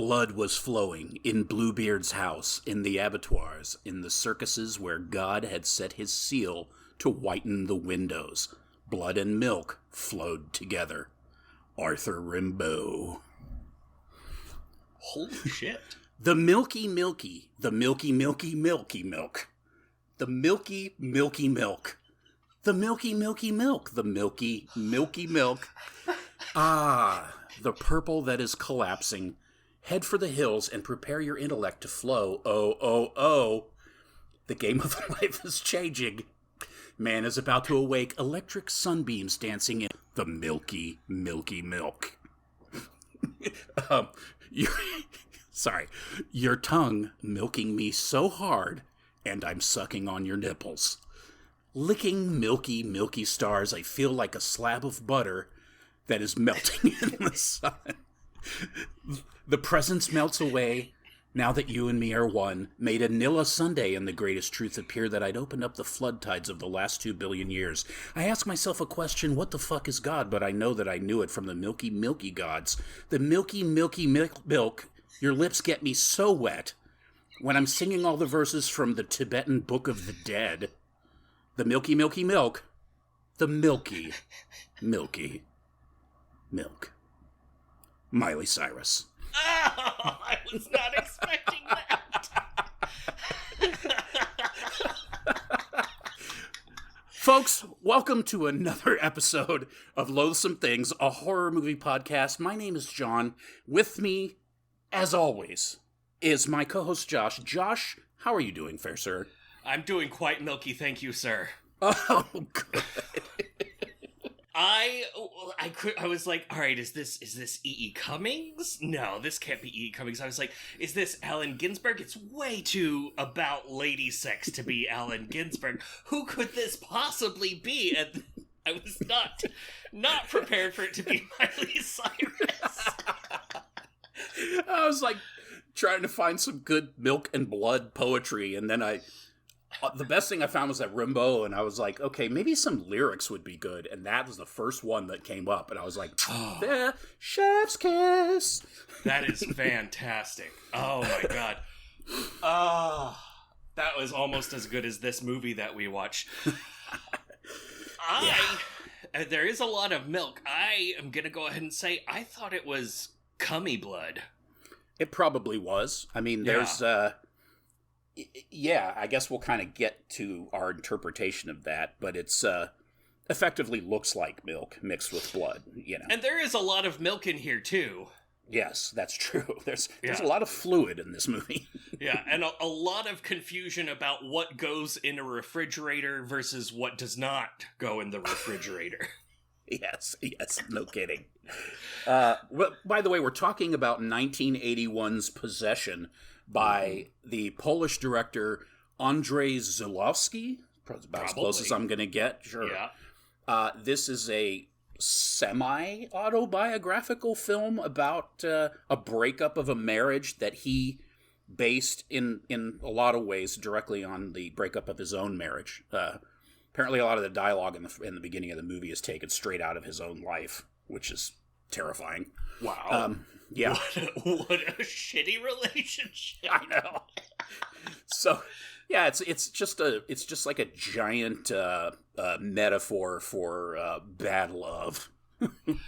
Blood was flowing in Bluebeard's house, in the abattoirs, in the circuses where God had set his seal to whiten the windows. Blood and milk flowed together. Arthur Rimbaud. Holy shit. The milky milky, the milky milky milky milk. The milky milky milk. The milky milky milk, the milky milky milk. Ah, the purple that is collapsing. Head for the hills and prepare your intellect to flow. Oh, oh, oh. The game of life is changing. Man is about to awake, electric sunbeams dancing in the milky, milky milk. Sorry. Your tongue milking me so hard, and I'm sucking on your nipples. Licking milky, milky stars, I feel like a slab of butter that is melting in the sun. The presence melts away, now that you and me are one. Made a Nilla Sunday, and the greatest truth appeared that I'd opened up the flood tides of the last 2 billion years. I ask myself a question, what the fuck is God? But I know that I knew it from the milky, milky gods. The milky, milky milk. Your lips get me so wet when I'm singing all the verses from the Tibetan Book of the Dead. The milky, milky milk. The milky, milky milk. Miley Cyrus. Oh, I was not expecting that. Folks, welcome to another episode of Loathsome Things, a horror movie podcast. My name is John. With me, as always, is my co-host Josh. Josh, how are you doing, fair sir? I'm doing quite milky, thank you, sir. Oh, good. I was like, all right, is this E.E. Cummings? No, this can't be E.E. Cummings. I was like, is this Allen Ginsberg? It's way too about lady sex to be Allen Ginsberg. Who could this possibly be? And I was not prepared for it to be Miley Cyrus. I was like trying to find some good milk and blood poetry, and then the best thing I found was that Rimbaud, and I was like, okay, maybe some lyrics would be good, and that was the first one that came up, and I was like, the chef's kiss. That is fantastic. Oh my god. That was almost as good as this movie that we watched. There is a lot of milk. I am going to go ahead and say I thought it was cummy blood. It probably was. I mean, there's... I guess we'll kind of get to our interpretation of that, but it's effectively looks like milk mixed with blood, you know. And there is a lot of milk in here, too. Yes, that's true. There's a lot of fluid in this movie. Yeah, and a lot of confusion about what goes in a refrigerator versus what does not go in the refrigerator. Yes, no kidding. By the way, we're talking about 1981's Possession, by the Polish director Andrzej Żuławski. About as close as I'm going to get. Sure. Yeah. This is a semi-autobiographical film about a breakup of a marriage that he based in a lot of ways directly on the breakup of his own marriage. Apparently a lot of the dialogue in the beginning of the movie is taken straight out of his own life, which is terrifying. Wow. Yeah. What a shitty relationship. I know. So, yeah, it's just like a giant metaphor for bad love.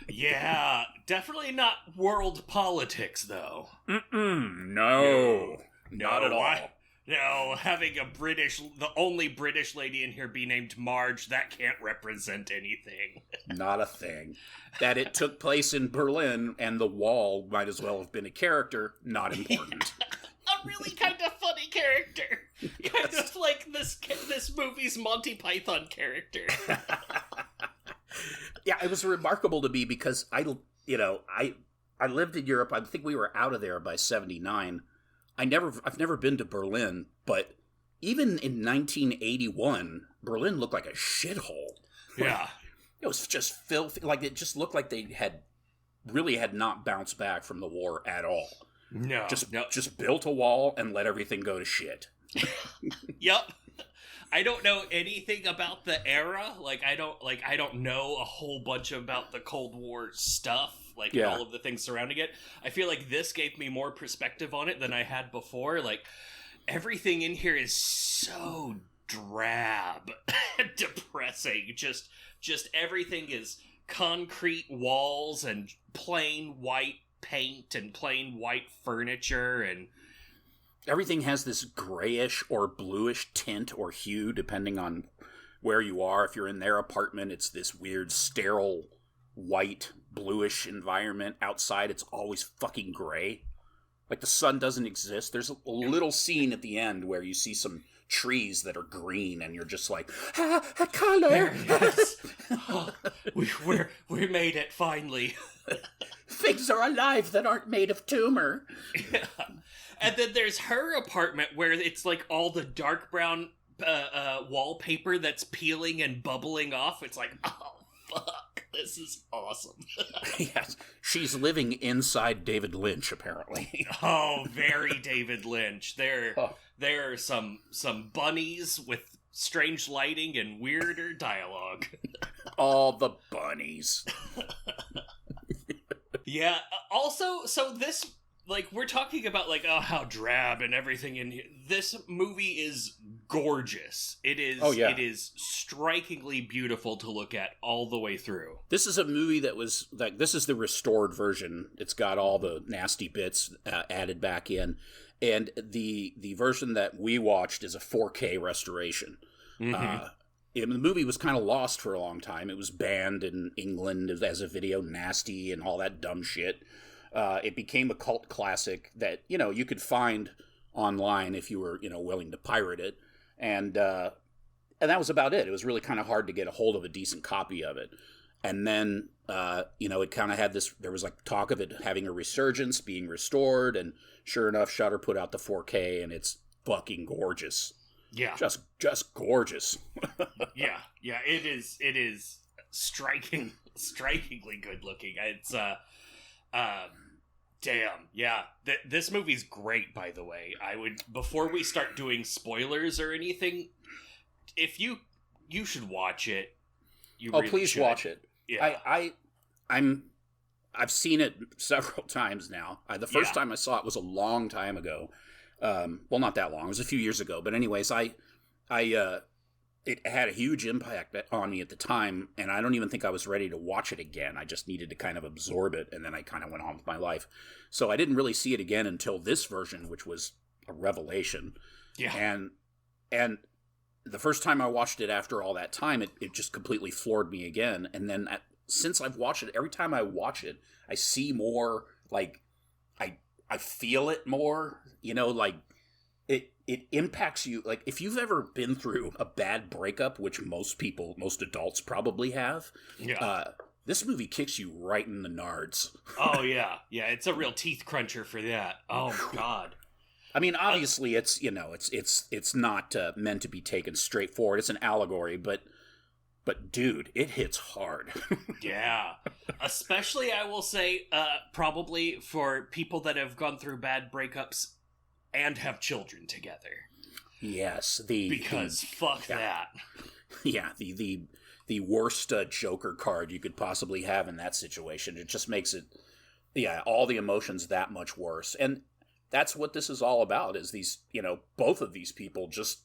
Yeah, definitely not world politics, though. No, not at all. No, having the only British lady in here be named Marge, that can't represent anything. Not a thing. That it took place in Berlin and the wall might as well have been a character, not important. A really kind of funny character. Yes. Kind of like this movie's Monty Python character. Yeah, it was remarkable to me because I lived in Europe. I think we were out of there by 1979. I've never been to Berlin, but even in 1981, Berlin looked like a shithole. Yeah. It was just filthy. Like, it just looked like they had not bounced back from the war at all. No. Just built a wall and let everything go to shit. Yep. I don't know anything about the era. I don't know a whole bunch about the Cold War stuff. like, and all of the things surrounding it. I feel like this gave me more perspective on it than I had before. Like, everything in here is so drab and depressing. Just everything is concrete walls and plain white paint and plain white furniture, and everything has this grayish or bluish tint or hue depending on where you are. If you're in their apartment, it's this weird sterile white bluish environment. Outside, it's always fucking gray. Like the sun doesn't exist. There's a little scene at the end where you see some trees that are green, and you're just like, a color. There it is. Oh, we made it finally. Things are alive that aren't made of tumor. Yeah. And then there's her apartment where it's like all the dark brown wallpaper that's peeling and bubbling off. It's like, oh fuck, this is awesome. Yes, she's living inside David Lynch, apparently. Oh, very David Lynch. There are some bunnies with strange lighting and weirder dialogue. All the bunnies. Yeah. Also, so this, like, we're talking about, like, oh, how drab and everything in here. This movie is gorgeous. It is. Oh, yeah. It is strikingly beautiful to look at all the way through. This is a movie that was, like, this is the restored version. It's got all the nasty bits added back in. And the version that we watched is a 4K restoration. Mm-hmm. The movie was kind of lost for a long time. It was banned in England as a video nasty and all that dumb shit. It became a cult classic that, you know, you could find online if you were, you know, willing to pirate it. And that was about it. It was really kind of hard to get a hold of a decent copy of it. And then, you know, it kind of had this, there was like talk of it having a resurgence, being restored. And sure enough, Shudder put out the 4K, and it's fucking gorgeous. Yeah. Just gorgeous. Yeah. It is strikingly good looking. It's, damn. Yeah. This movie's great, by the way. I would, before we start doing spoilers or anything, if you should watch it. Please watch it. Yeah. I've seen it several times now. The first time I saw it was a long time ago. Well, not that long. It was a few years ago. But anyways, it had a huge impact on me at the time, and I don't even think I was ready to watch it again. I just needed to kind of absorb it, and then I kind of went on with my life. So I didn't really see it again until this version, which was a revelation. Yeah. And the first time I watched it after all that time, it just completely floored me again. And then since I've watched it, every time I watch it, I see more, like, I feel it more, you know, like, it impacts you. Like, if you've ever been through a bad breakup, which most adults probably have, this movie kicks you right in the nards. Oh, yeah. Yeah, it's a real teeth cruncher for that. Oh, God. I mean, obviously, it's, you know, it's not meant to be taken straight forward. It's an allegory, but dude, it hits hard. Yeah. Especially, I will say, probably for people that have gone through bad breakups and have children together. Yes. Fuck that. Yeah, the worst Joker card you could possibly have in that situation. It just makes it, all the emotions that much worse. And that's what this is all about, is these, you know, both of these people just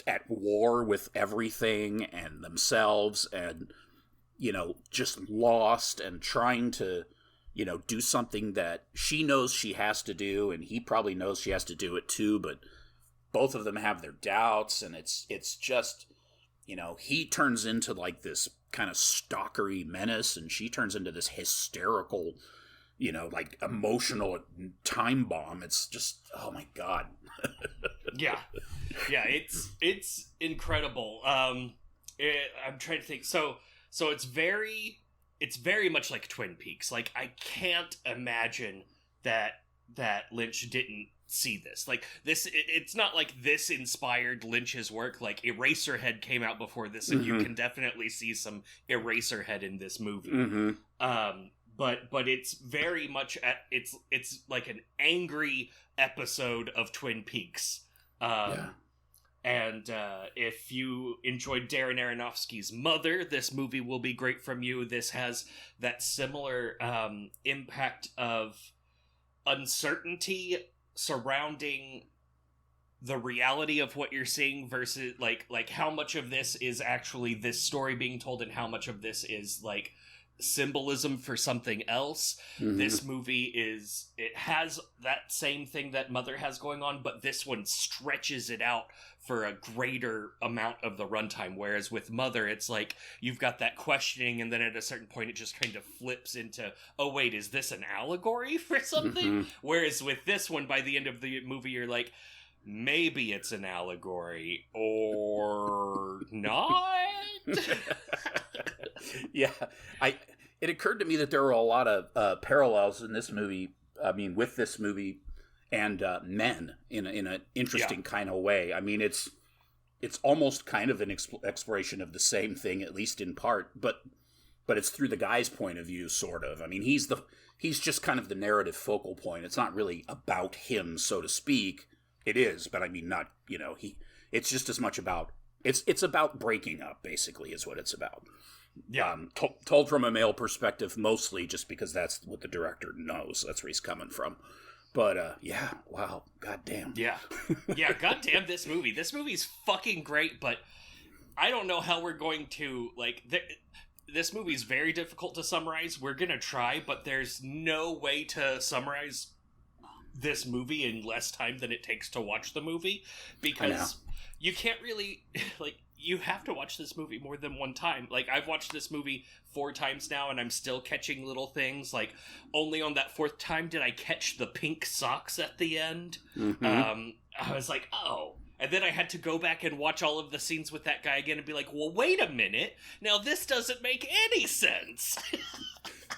at war with everything and themselves, and, you know, just lost and trying to, you know, do something that she knows she has to do, and he probably knows she has to do it too, but both of them have their doubts, and it's just, you know, he turns into like this kind of stalkery menace, and she turns into this hysterical, you know, like emotional time bomb. It's just, oh my God. Yeah, it's incredible. I'm trying to think. So it's very much like Twin Peaks. Like, I can't imagine that Lynch didn't see this. Like, this, it's not like this inspired Lynch's work. Like, Eraserhead came out before this, and you can definitely see some Eraserhead in this movie. Mm-hmm. But it's very much it's like an angry episode of Twin Peaks. And if you enjoyed Darren Aronofsky's Mother, this movie will be great from you. This has that similar impact of uncertainty surrounding the reality of what you're seeing versus like how much of this is actually this story being told and how much of this is like symbolism for something else. Mm-hmm. This movie it has that same thing that Mother has going on, but this one stretches it out for a greater amount of the runtime, whereas with Mother it's like you've got that questioning and then at a certain point it just kind of flips into, oh wait, is this an allegory for something? Mm-hmm. Whereas with this one, by the end of the movie you're like, maybe it's an allegory or not. Yeah, it occurred to me that there were a lot of parallels in this movie. I mean, with this movie and Men in an interesting kind of way. I mean, it's almost kind of an exploration of the same thing, at least in part, but it's through the guy's point of view, sort of. I mean, he's just kind of the narrative focal point. It's not really about him, so to speak. It is, but I mean, not, it's just as much about, it's about breaking up, basically, is what it's about. Yeah. Told from a male perspective, mostly just because that's what the director knows. That's where he's coming from. But, yeah, wow, goddamn. Yeah. Yeah, goddamn this movie. This movie's fucking great, but I don't know how we're going to, this movie's very difficult to summarize. We're gonna try, but there's no way to summarize this movie in less time than it takes to watch the movie, because you can't really you have to watch this movie more than one time. I've watched this movie 4 times now and I'm still catching little things. Only on that 4th time did I catch the pink socks at the end. Mm-hmm. I was like, oh. And then I had to go back and watch all of the scenes with that guy again and be like, well, wait a minute, now this doesn't make any sense.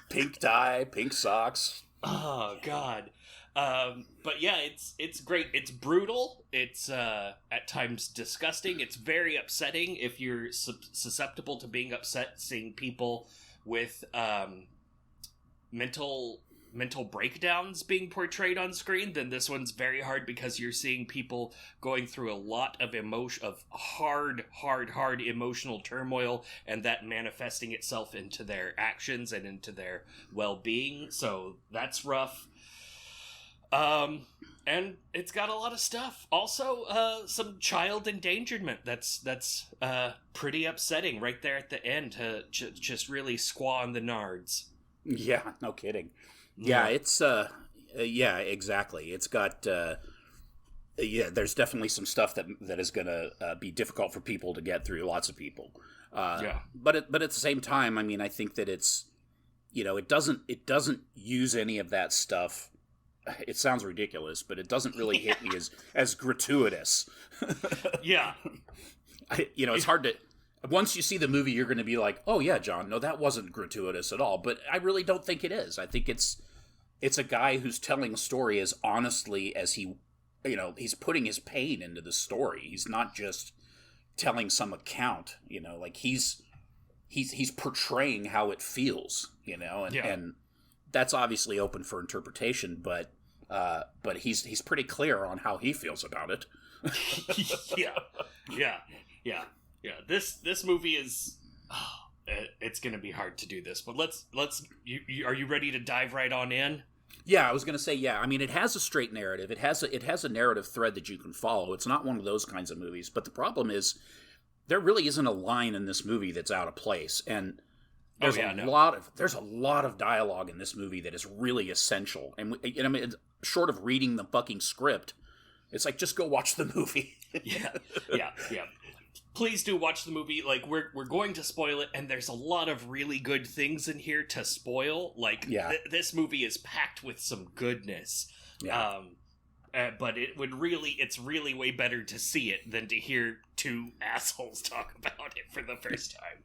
Pink tie, pink socks. Oh god. But yeah, it's great. It's brutal. It's at times disgusting. It's very upsetting if you're susceptible to being upset seeing people with mental breakdowns being portrayed on screen. Then this one's very hard because you're seeing people going through a lot of hard emotional turmoil, and that manifesting itself into their actions and into their well-being. So that's rough. And it's got a lot of stuff. Also, some child endangerment. That's pretty upsetting right there at the end to just really squaw on the nards. Yeah, no kidding. Yeah, it's, yeah, exactly. It's got, there's definitely some stuff that is gonna be difficult for people to get through, lots of people. But at the same time, I mean, I think that it's, it doesn't use any of that stuff. It sounds ridiculous, but it doesn't really hit me as gratuitous. Yeah. It's hard to... Once you see the movie, you're going to be like, oh yeah, John, no, that wasn't gratuitous at all. But I really don't think it is. I think it's a guy who's telling a story as honestly as he's putting his pain into the story. He's not just telling some account, he's portraying how it feels, and that's obviously open for interpretation, but he's pretty clear on how he feels about it. Yeah. This movie is, it's going to be hard to do this, but let's are you ready to dive right on in? Yeah, I was going to say, yeah. I mean, it has a straight narrative. It has a narrative thread that you can follow. It's not one of those kinds of movies, but the problem is there really isn't a line in this movie that's out of place, and there's a lot of dialogue in this movie that is really essential. And I mean, short of reading the fucking script, it's like, just go watch the movie. Yeah. Please do watch the movie. We're going to spoil it, and there's a lot of really good things in here to spoil. This movie is packed with some goodness. Yeah. But it's really way better to see it than to hear 2 assholes talk about it for the first time.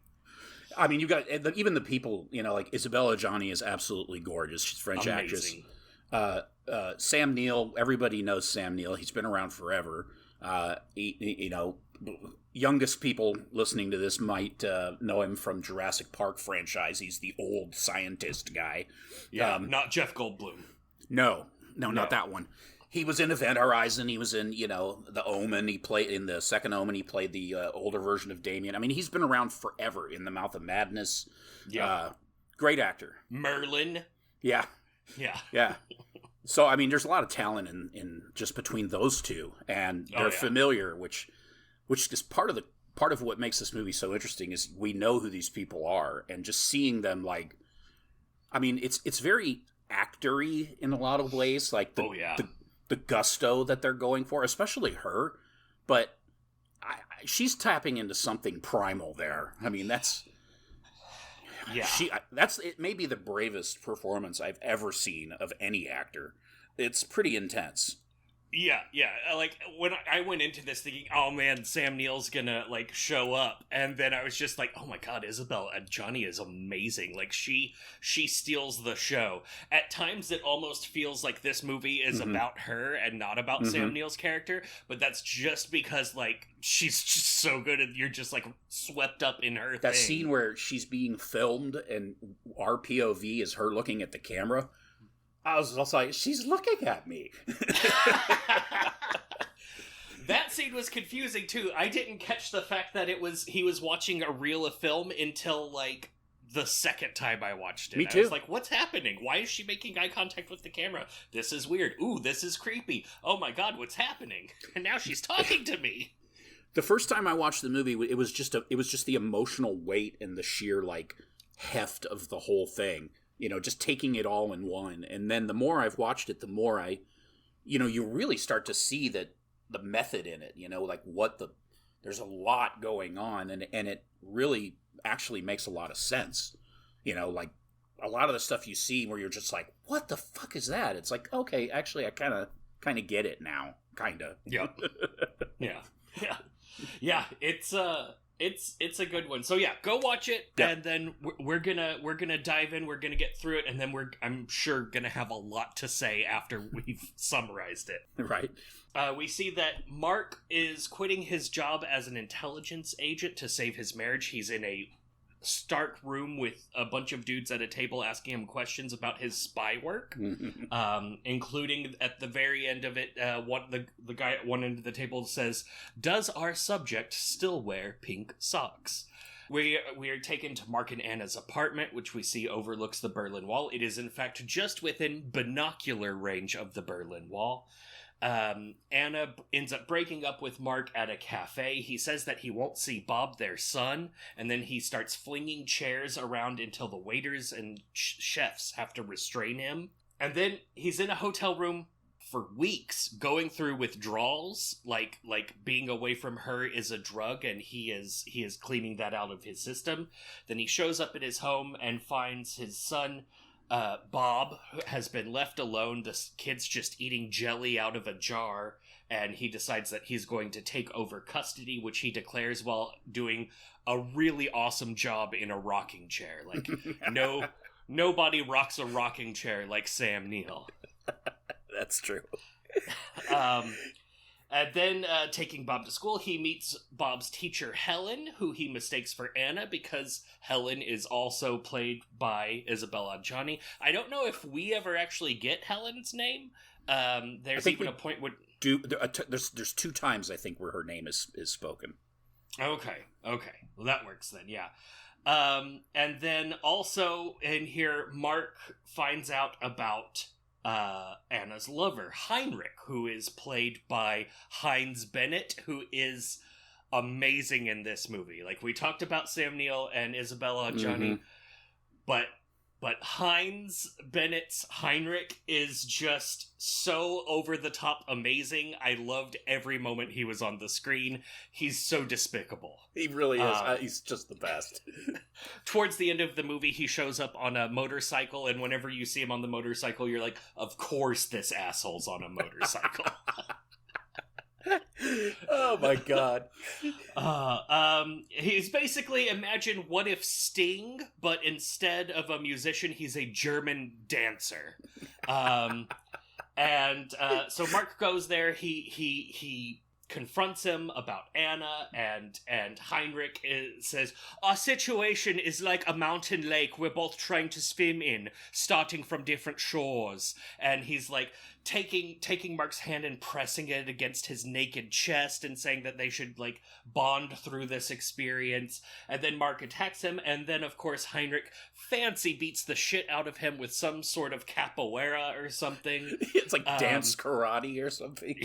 I mean, you got even the people, Isabelle Adjani is absolutely gorgeous. She's a French Amazing. Actress. Sam Neill, everybody knows Sam Neill. He's been around forever. Youngest people listening to this might know him from Jurassic Park franchise. He's the old scientist guy. Yeah, not Jeff Goldblum. No, not that one. He was in Event Horizon. He was in, The Omen. He played in the second Omen. He played the older version of Damien. I mean, he's been around forever in The Mouth of Madness. Yeah. Great actor. Merlin. Yeah. Yeah. Yeah. So, I mean, there's a lot of talent in just between those two. And they're familiar, which is part of what makes this movie so interesting is we know who these people are. And just seeing them, like, I mean, it's very actor-y in a lot of ways. Like, the gusto that they're going for, especially her, but she's tapping into something primal there. I mean, it may be the bravest performance I've ever seen of any actor. It's pretty intense. Yeah. Like, when I went into this thinking, oh man, Sam Neill's gonna, like, show up, and then I was just like, oh my god, Isabelle Adjani is amazing. Like, she steals the show. At times, it almost feels like this movie is about her and not about Sam Neill's character, but that's just because, like, she's just so good, and you're just, like, swept up in her That thing. scene where she's being filmed, and our POV is her looking at the camera, I was also like, she's looking at me. That scene was confusing too. I didn't catch the fact that he was watching a reel of film until, like, the second time I watched it. Me too. I was like, what's happening? Why is she making eye contact with the camera? This is weird. Ooh, this is creepy. Oh my god, what's happening? And now she's talking to me. The first time I watched the movie, it was just the emotional weight and the sheer, like, heft of the whole thing. Just taking it all in one. And then the more I've watched it, the more you really start to see that the method in it, like there's a lot going on, and it really actually makes a lot of sense. Like a lot of the stuff you see where you're just like, what the fuck is that? It's like, okay, actually I kind of get it now. Kind of. Yeah. Yeah. It's a good one. So yeah, go watch it, and then we're gonna dive in. We're gonna get through it, and then I'm sure gonna have a lot to say after we've summarized it. Right. We see that Mark is quitting his job as an intelligence agent to save his marriage. He's in a stark room with a bunch of dudes at a table asking him questions about his spy work, including at the very end of it, the guy at one end of the table says, "Does our subject still wear pink socks?" We are taken to Mark and Anna's apartment, which we see overlooks the Berlin Wall. It is in fact just within binocular range of the Berlin Wall. Anna ends up breaking up with Mark at a cafe. He says that he won't see Bob, their son, and then he starts flinging chairs around until the waiters and chefs have to restrain him. And then he's in a hotel room for weeks, going through withdrawals, like being away from her is a drug, and he is cleaning that out of his system. Then he shows up at his home and finds his son, Bob, has been left alone. This kid's just eating jelly out of a jar, and he decides that he's going to take over custody, which he declares while doing a really awesome job in a rocking chair. Like, nobody rocks a rocking chair like Sam Neill. That's true. And then, taking Bob to school, he meets Bob's teacher, Helen, who he mistakes for Anna because Helen is also played by Isabelle Adjani. I don't know if we ever actually get Helen's name. There's even a point where... There's two times, I think, where her name is spoken. Okay. Well, that works then, yeah. And then also in here, Mark finds out about... Anna's lover, Heinrich, who is played by Heinz Bennett, who is amazing in this movie. Like, we talked about Sam Neill and Isabelle Adjani, but Heinz Bennett's Heinrich is just so over-the-top amazing. I loved every moment he was on the screen. He's so despicable. He really is. He's just the best. Towards the end of the movie, he shows up on a motorcycle, and whenever you see him on the motorcycle, you're like, of course this asshole's on a motorcycle. Oh my god. He's basically, imagine what if Sting, but instead of a musician, he's a German dancer. So Mark goes there, he confronts him about Anna, and Heinrich says, "Our situation is like a mountain lake we're both trying to swim in, starting from different shores." And he's like taking Mark's hand and pressing it against his naked chest and saying that they should like bond through this experience. And then Mark attacks him, and then of course Heinrich fancy beats the shit out of him with some sort of capoeira or something. It's like dance karate or something.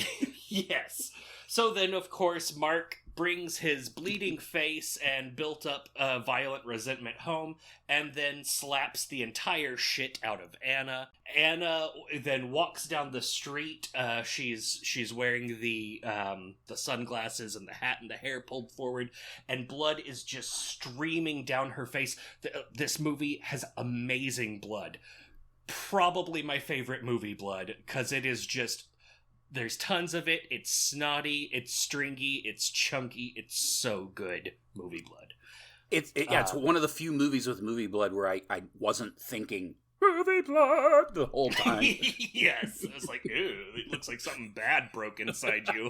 Yes. So then, of course, Mark brings his bleeding face and built-up violent resentment home, and then slaps the entire shit out of Anna. Anna then walks down the street. She's wearing the sunglasses and the hat and the hair pulled forward, and blood is just streaming down her face. This movie has amazing blood. Probably my favorite movie blood, because it is just... There's tons of it. It's snotty. It's stringy. It's chunky. It's so good. Movie blood. It's one of the few movies with movie blood where I wasn't thinking movie blood the whole time. Yes. I was like, ew, it looks like something bad broke inside you.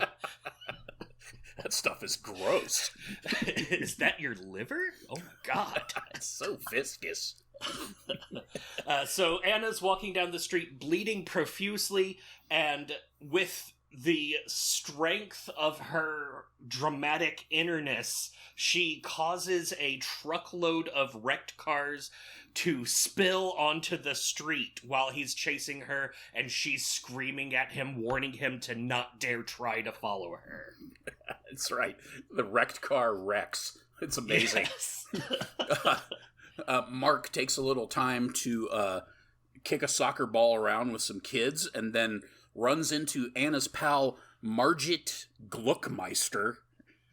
That stuff is gross. Is that your liver? Oh my god. It's so viscous. So Anna's walking down the street bleeding profusely, and with the strength of her dramatic innerness, she causes a truckload of wrecked cars to spill onto the street while he's chasing her, and she's screaming at him, warning him to not dare try to follow her. That's right. The wrecked car wrecks. It's amazing. Yes. Mark takes a little time to kick a soccer ball around with some kids, and then runs into Anna's pal Margit Gluckmeister.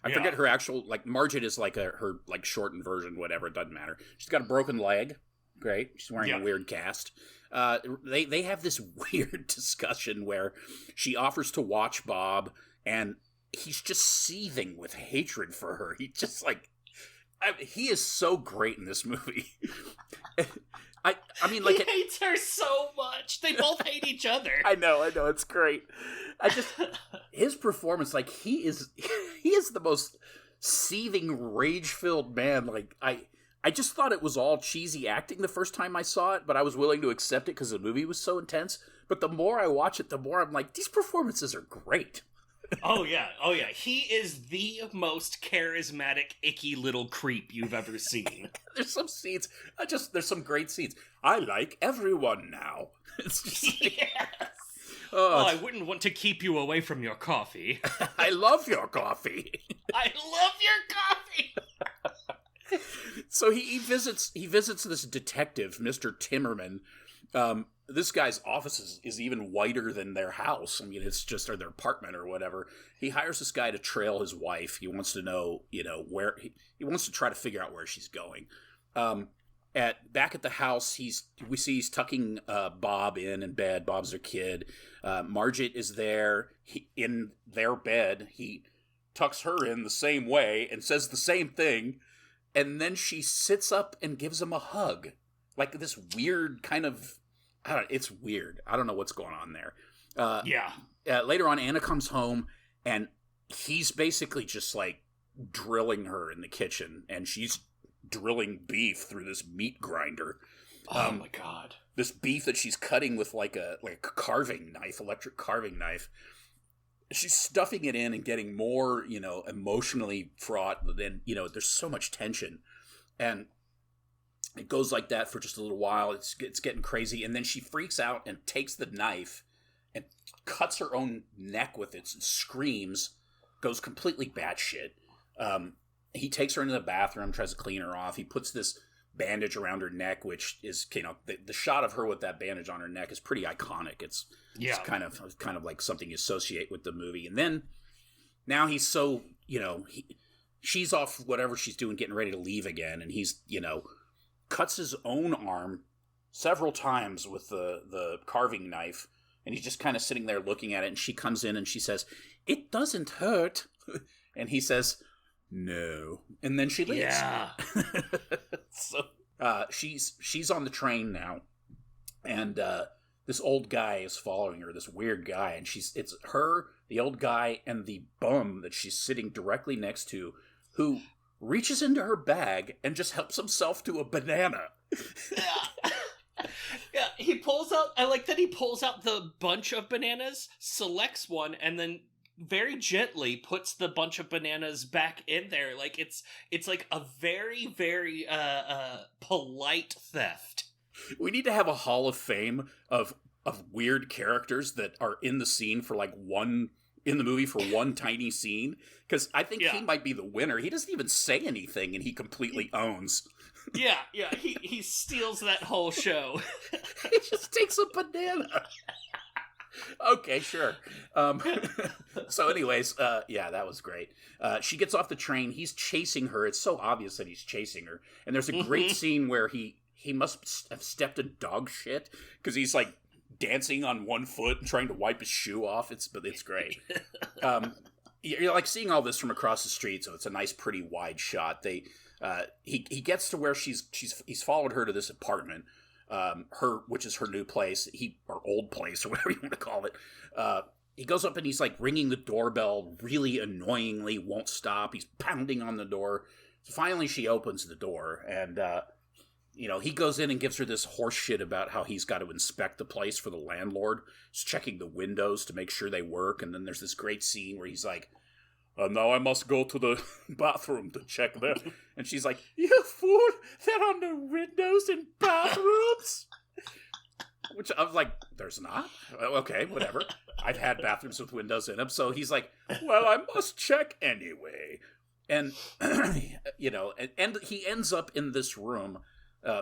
I forget her actual, like, Margit is like her like shortened version, whatever, it doesn't matter. She's got a broken leg. Great. She's wearing a weird cast. They have this weird discussion where she offers to watch Bob, and he's just seething with hatred for her. He just like... he is so great in this movie. I mean, like... He hates her so much. They both hate each other. I know, it's great. His performance, like, he is the most seething, rage-filled man. Like, I just thought it was all cheesy acting the first time I saw it, but I was willing to accept it because the movie was so intense. But the more I watch it, the more I'm like, these performances are great. Oh yeah. He is the most charismatic, icky little creep you've ever seen. There's some scenes. There's some great scenes. I like everyone now. It's just like, yes. I wouldn't want to keep you away from your coffee. I love your coffee. I love your coffee. So he visits this detective, Mr. Timmerman. This guy's office is even whiter than their house. I mean, it's just or their apartment or whatever. He hires this guy to trail his wife. He wants to know, where he wants to try to figure out where she's going. Back at the house, we see he's tucking Bob in bed. Bob's their kid. Margit is there. In their bed, he tucks her in the same way and says the same thing, and then she sits up and gives him a hug, like this weird kind of. It's weird. I don't know what's going on there. Later on, Anna comes home, and he's basically just, like, drilling her in the kitchen, and she's drilling beef through this meat grinder. Oh, my God. This beef that she's cutting with, like a carving knife, electric carving knife. She's stuffing it in and getting more, emotionally fraught. Then, there's so much tension. And... it goes like that for just a little while. It's getting crazy. And then she freaks out and takes the knife and cuts her own neck with it and screams, goes completely batshit. He takes her into the bathroom, tries to clean her off. He puts this bandage around her neck, which is, the shot of her with that bandage on her neck is pretty iconic. It's kind of like something you associate with the movie. And then now he's so, she's off whatever she's doing, getting ready to leave again. And he's, cuts his own arm several times with the carving knife, and he's just kind of sitting there looking at it, and she comes in and she says, "It doesn't hurt." And he says, "No." And then she leaves. Yeah. So she's on the train now, and this old guy is following her, this weird guy, and it's her, the old guy, and the bum that she's sitting directly next to, who reaches into her bag and just helps himself to a banana. Yeah. Yeah, he pulls out, I like that he pulls out the bunch of bananas, selects one, and then very gently puts the bunch of bananas back in there. Like, it's like a very, very, polite theft. We need to have a hall of fame of weird characters that are in the scene for like in the movie for one tiny scene, because I think he might be the winner. He doesn't even say anything, and he completely owns. Yeah, he steals that whole show. He just takes a banana. Okay, sure. So anyways, that was great. She gets off the train. He's chasing her. It's so obvious that he's chasing her. And there's a great scene where he must have stepped in dog shit, because he's like dancing on one foot and trying to wipe his shoe off. It's great. You're like seeing all this from across the street, so it's a nice, pretty wide shot. He gets to where he's followed her to this apartment, which is her new place, or old place, or whatever you want to call it. He goes up and he's like ringing the doorbell really annoyingly, won't stop. He's pounding on the door. So finally she opens the door, and he goes in and gives her this horse shit about how he's got to inspect the place for the landlord. He's checking the windows to make sure they work, and then there's this great scene where he's like, now I must go to the bathroom to check that. And she's like, you fool, there are no windows in bathrooms. Which I was like, there's not? Okay, whatever. I've had bathrooms with windows in them. So he's like, well, I must check anyway. And, and he ends up in this room,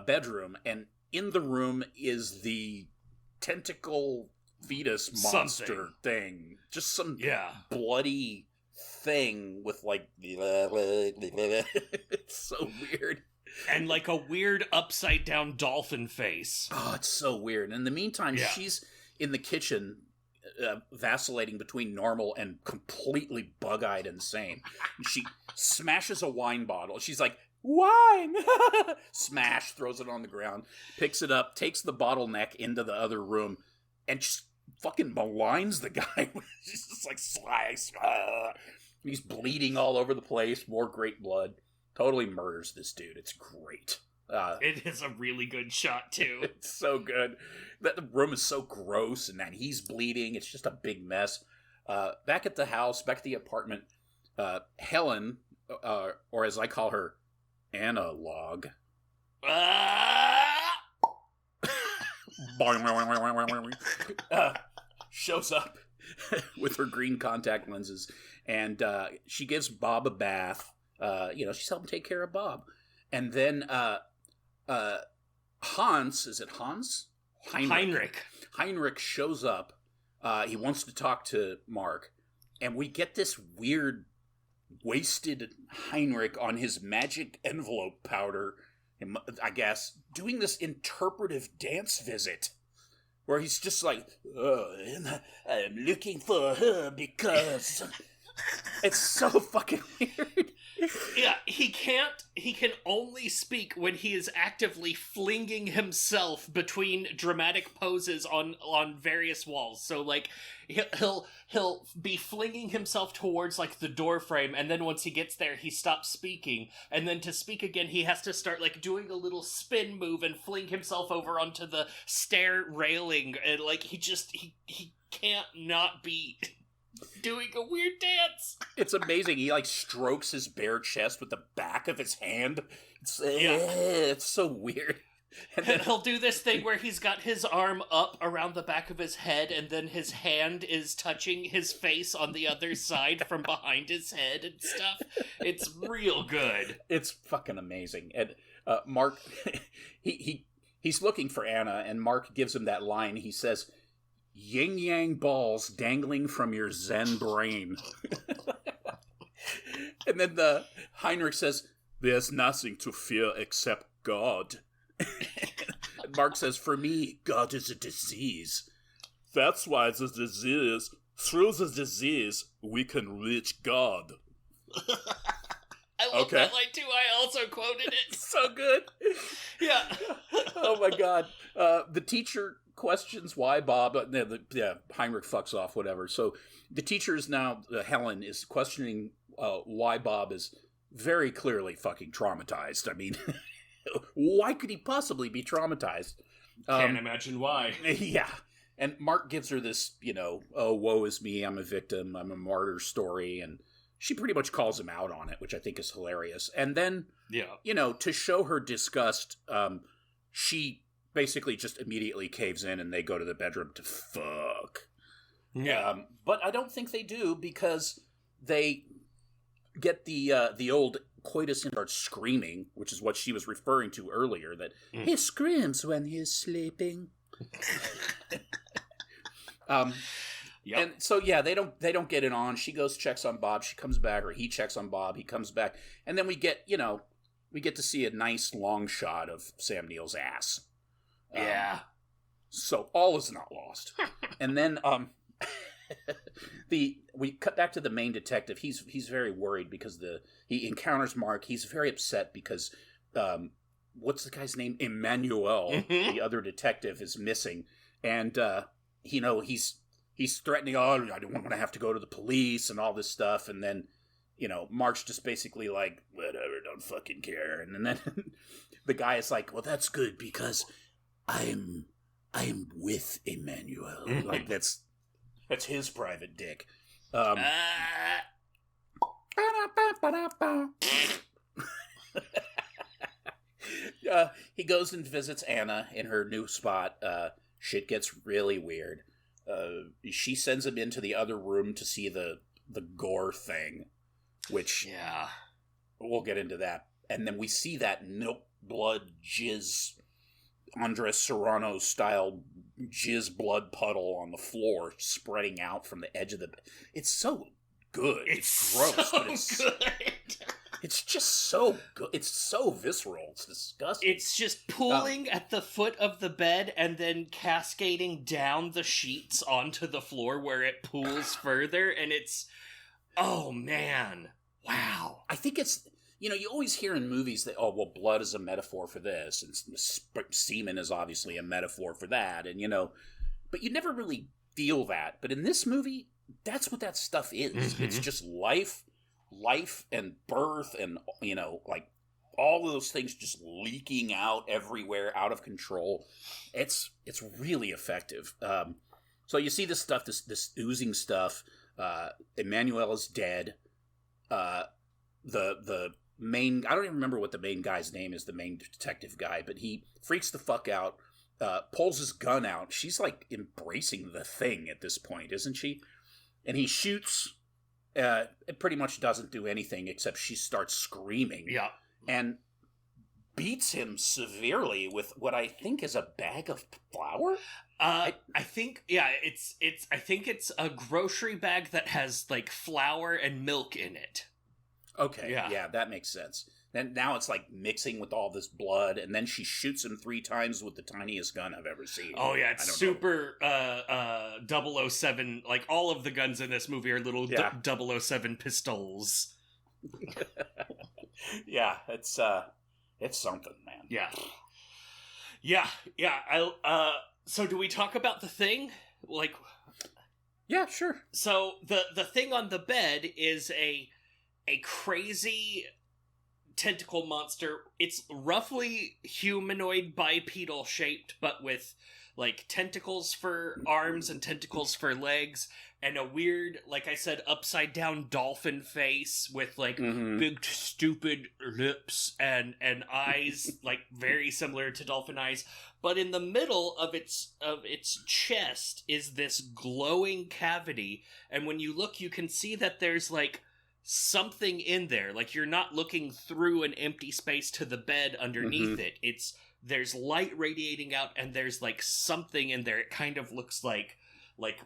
bedroom, and in the room is the tentacle fetus monster thing. Just some bloody thing with like it's so weird, and like a weird upside down dolphin face. Oh, it's so weird. And in the meantime, she's in the kitchen, vacillating between normal and completely bug-eyed insane. And she smashes a wine bottle. She's like, wine! Smash, throws it on the ground, picks it up, takes the bottleneck into the other room, and just fucking maligns the guy. She's just like, slice. He's bleeding all over the place, more great blood. Totally murders this dude. It's great. It is a really good shot, too. It's so good. That the room is so gross, and then he's bleeding. It's just a big mess. Back at the house, back at the apartment, Helen, or as I call her, Analog, shows up with her green contact lenses, and she gives Bob a bath. She's helping take care of Bob. And then Hans, is it Hans? Heinrich shows up. He wants to talk to Mark, and we get this weird wasted Heinrich on his magic envelope powder, I guess, doing this interpretive dance visit where he's just like, I'm looking for her because... It's so fucking weird. Yeah, he can only speak when he is actively flinging himself between dramatic poses on various walls. So like he'll be flinging himself towards like the door frame, and then once he gets there he stops speaking, and then to speak again he has to start like doing a little spin move and fling himself over onto the stair railing, and like he can't not be doing a weird dance. It's amazing. He like strokes his bare chest with the back of his hand. It's so weird. And then he'll do this thing where he's got his arm up around the back of his head, and then his hand is touching his face on the other side from behind his head and stuff. It's real good. It's fucking amazing. And Mark, he's looking for Anna, and Mark gives him that line. He says, yin-yang balls dangling from your Zen brain. And then the Heinrich says, there's nothing to fear except God. And Mark says, for me, God is a disease. That's why the disease, through the disease, we can reach God. I love that line too. I also quoted it. So good. Yeah. Oh my God. The teacher questions why Bob. Heinrich fucks off. Whatever. So the teacher is now Helen is questioning why Bob is very clearly fucking traumatized. I mean, why could he possibly be traumatized? Can't imagine why. Yeah. And Mark gives her this, oh, woe is me, I'm a victim, I'm a martyr story, and she pretty much calls him out on it, which I think is hilarious. And then, to show her disgust, she basically just immediately caves in and they go to the bedroom to fuck. Yeah. But I don't think they do because they get the old coitus and start screaming, which is what she was referring to earlier, that he screams when he's sleeping. And so they don't get it on. She goes, checks on Bob, she comes back, or he checks on Bob, he comes back, and then we get to see a nice long shot of Sam Neill's ass. So all is not lost. And then we cut back to the main detective. He's very worried because he encounters Mark. He's very upset because what's the guy's name? Emmanuel, the other detective, is missing, and he's threatening. Oh, I don't want to have to go to the police and all this stuff. And then Mark's just basically like, whatever, don't fucking care. And then the guy is like, well, that's good because I'm with Emmanuel. Like that's his private dick. He goes and visits Anna in her new spot. Shit gets really weird. She sends him into the other room to see the gore thing, which we'll get into that. And then we see that milk, blood, jizz, Andres Serrano style jizz blood puddle on the floor spreading out from the edge of the bed. It's so good. It's gross, so but it's good. It's just so good. It's so visceral. It's disgusting. It's just pooling at the foot of the bed and then cascading down the sheets onto the floor where it pools further, and it's... Oh, man. Wow. I think it's... you always hear in movies that, blood is a metaphor for this, and semen is obviously a metaphor for that, and, but you never really feel that. But in this movie, that's what that stuff is. Mm-hmm. It's just life and birth and, like, all of those things just leaking out everywhere, out of control. It's really effective. So you see this stuff, this oozing stuff. Emmanuel is dead. The main, I don't even remember what the main guy's name is, the main detective guy, but he freaks the fuck out, pulls his gun out. She's like embracing the thing at this point, isn't she? And he shoots. It pretty much doesn't do anything except she starts screaming. Yeah. And beats him severely with what I think is a bag of flour. I think it's a grocery bag that has like flour and milk in it. Okay, yeah, that makes sense. Then now it's like mixing with all this blood, and then she shoots him 3 times with the tiniest gun I've ever seen. Oh yeah, it's super 007. Like all of the guns in this movie are little 007 pistols. Yeah, it's something, man. Yeah. So do we talk about the thing? Like, yeah, sure. So the thing on the bed is a crazy tentacle monster. It's roughly humanoid bipedal shaped, but with like tentacles for arms and tentacles for legs, and a weird, like I said, upside down dolphin face with like big stupid lips and eyes like very similar to dolphin eyes. But in the middle of its chest is this glowing cavity, and when you look, you can see that there's like something in there. Like you're not looking through an empty space to the bed underneath it. There's light radiating out, and there's like something in there. It kind of looks like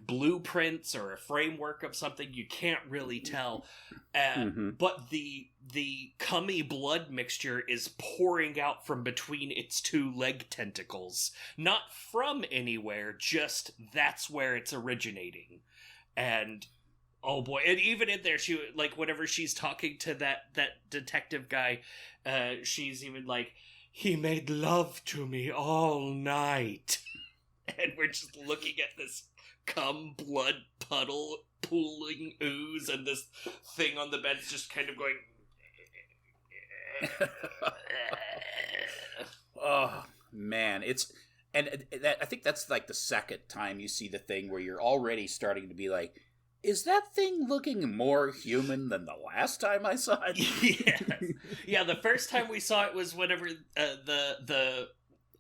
blueprints or a framework of something. You can't really tell. But the cummy blood mixture is pouring out from between its 2 leg tentacles. Not from anywhere, just that's where it's originating. And oh boy, and even in there, she, like, whenever she's talking to that detective guy, she's even like, he made love to me all night. and we're just looking at this cum blood puddle pooling ooze, and this thing on the bed's just kind of going. Oh man, I think that's like the second time you see the thing where you're already starting to be like, is that thing looking more human than the last time I saw it? Yes. Yeah, the first time we saw it was whenever the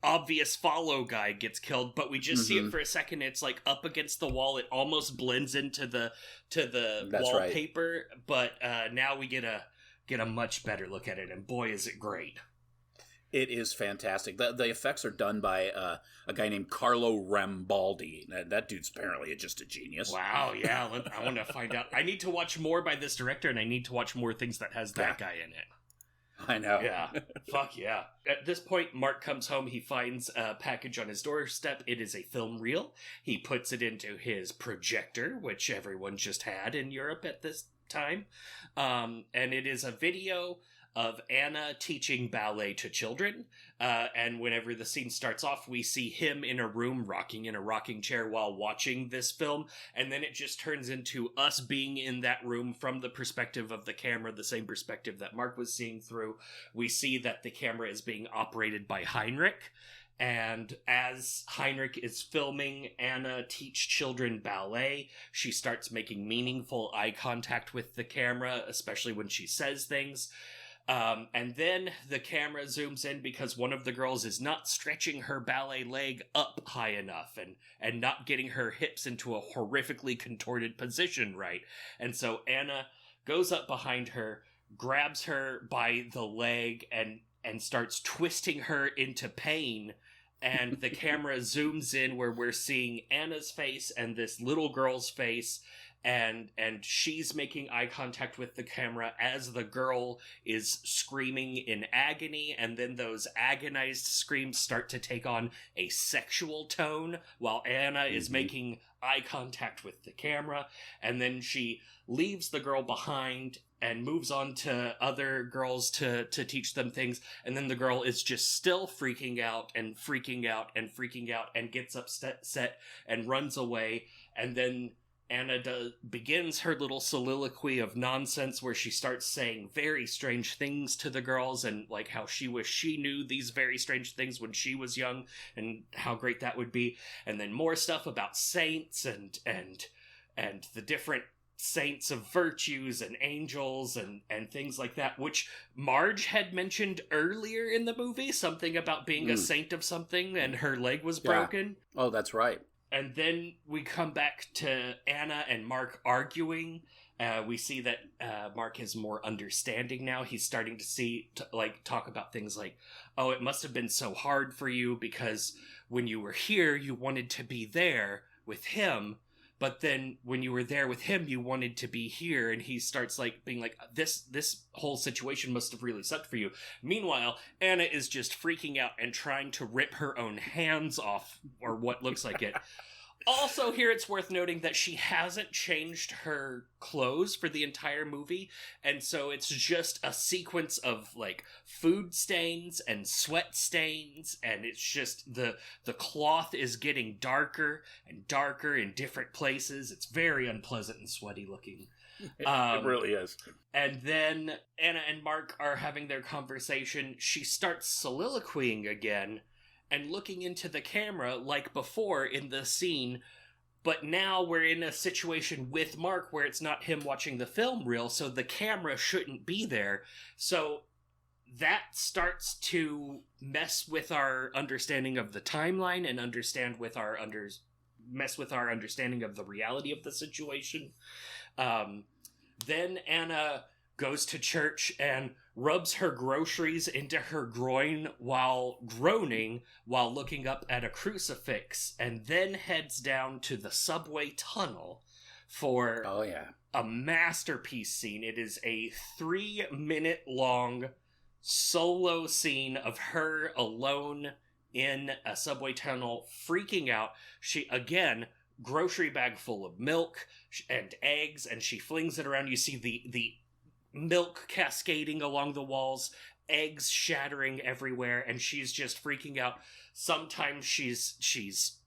obvious follow guy gets killed, but we just see it for a second. It's like up against the wall. It almost blends into the That's wallpaper, right. But now we get a much better look at it, and boy, is it great. It is fantastic. The effects are done by a guy named Carlo Rambaldi. That dude's apparently just a genius. Wow, yeah. I want to find out. I need to watch more by this director, and I need to watch more things that has that guy in it. I know. Yeah. Fuck yeah. At this point, Mark comes home. He finds a package on his doorstep. It is a film reel. He puts it into his projector, which everyone just had in Europe at this time. And it is a video of Anna teaching ballet to children, and whenever the scene starts off, we see him in a room rocking in a rocking chair while watching this film, and then it just turns into us being in that room from the perspective of the camera, the same perspective that Mark was seeing through. We see that the camera is being operated by Heinrich, and as Heinrich is filming Anna teach children ballet, she starts making meaningful eye contact with the camera, especially when she says things. And then the camera zooms in because one of the girls is not stretching her ballet leg up high enough and not getting her hips into a horrifically contorted position right. And so Anna goes up behind her, grabs her by the leg, and starts twisting her into pain. And the camera zooms in where we're seeing Anna's face and this little girl's face, and she's making eye contact with the camera as the girl is screaming in agony, and then those agonized screams start to take on a sexual tone while Anna is making eye contact with the camera, and then she leaves the girl behind and moves on to other girls to teach them things, and then the girl is just still freaking out and freaking out and freaking out and gets upset and runs away, and then Anna begins her little soliloquy of nonsense where she starts saying very strange things to the girls and like how she wished she knew these very strange things when she was young and how great that would be. And then more stuff about saints and the different saints of virtues and angels and things like that, which Marge had mentioned earlier in the movie, something about being a saint of something and her leg was broken. Oh, that's right. And then we come back to Anna and Mark arguing. We see that Mark is more understanding now. He's starting to talk about things like, oh, it must have been so hard for you because when you were here, you wanted to be there with him. But then when you were there with him, you wanted to be here. And he starts being like, this whole situation must have really sucked for you. Meanwhile, Anna is just freaking out and trying to rip her own hands off, or what looks like it. Also, here it's worth noting that she hasn't changed her clothes for the entire movie, and so it's just a sequence of food stains and sweat stains, and it's just the cloth is getting darker and darker in different places. It's very unpleasant and sweaty looking. It really is. And then Anna and Mark are having their conversation. She starts soliloquying again and looking into the camera like before in the scene, but now we're in a situation with Mark where it's not him watching the film reel, so the camera shouldn't be there. So that starts to mess with our understanding of the timeline and mess with our understanding of the reality of the situation. Then Anna goes to church and rubs her groceries into her groin while groaning while looking up at a crucifix, and then heads down to the subway tunnel for a masterpiece scene. It is a 3-minute long solo scene of her alone in a subway tunnel freaking out. She, again, grocery bag full of milk and eggs, and she flings it around. You see the milk cascading along the walls, eggs shattering everywhere, and she's just freaking out. Sometimes she's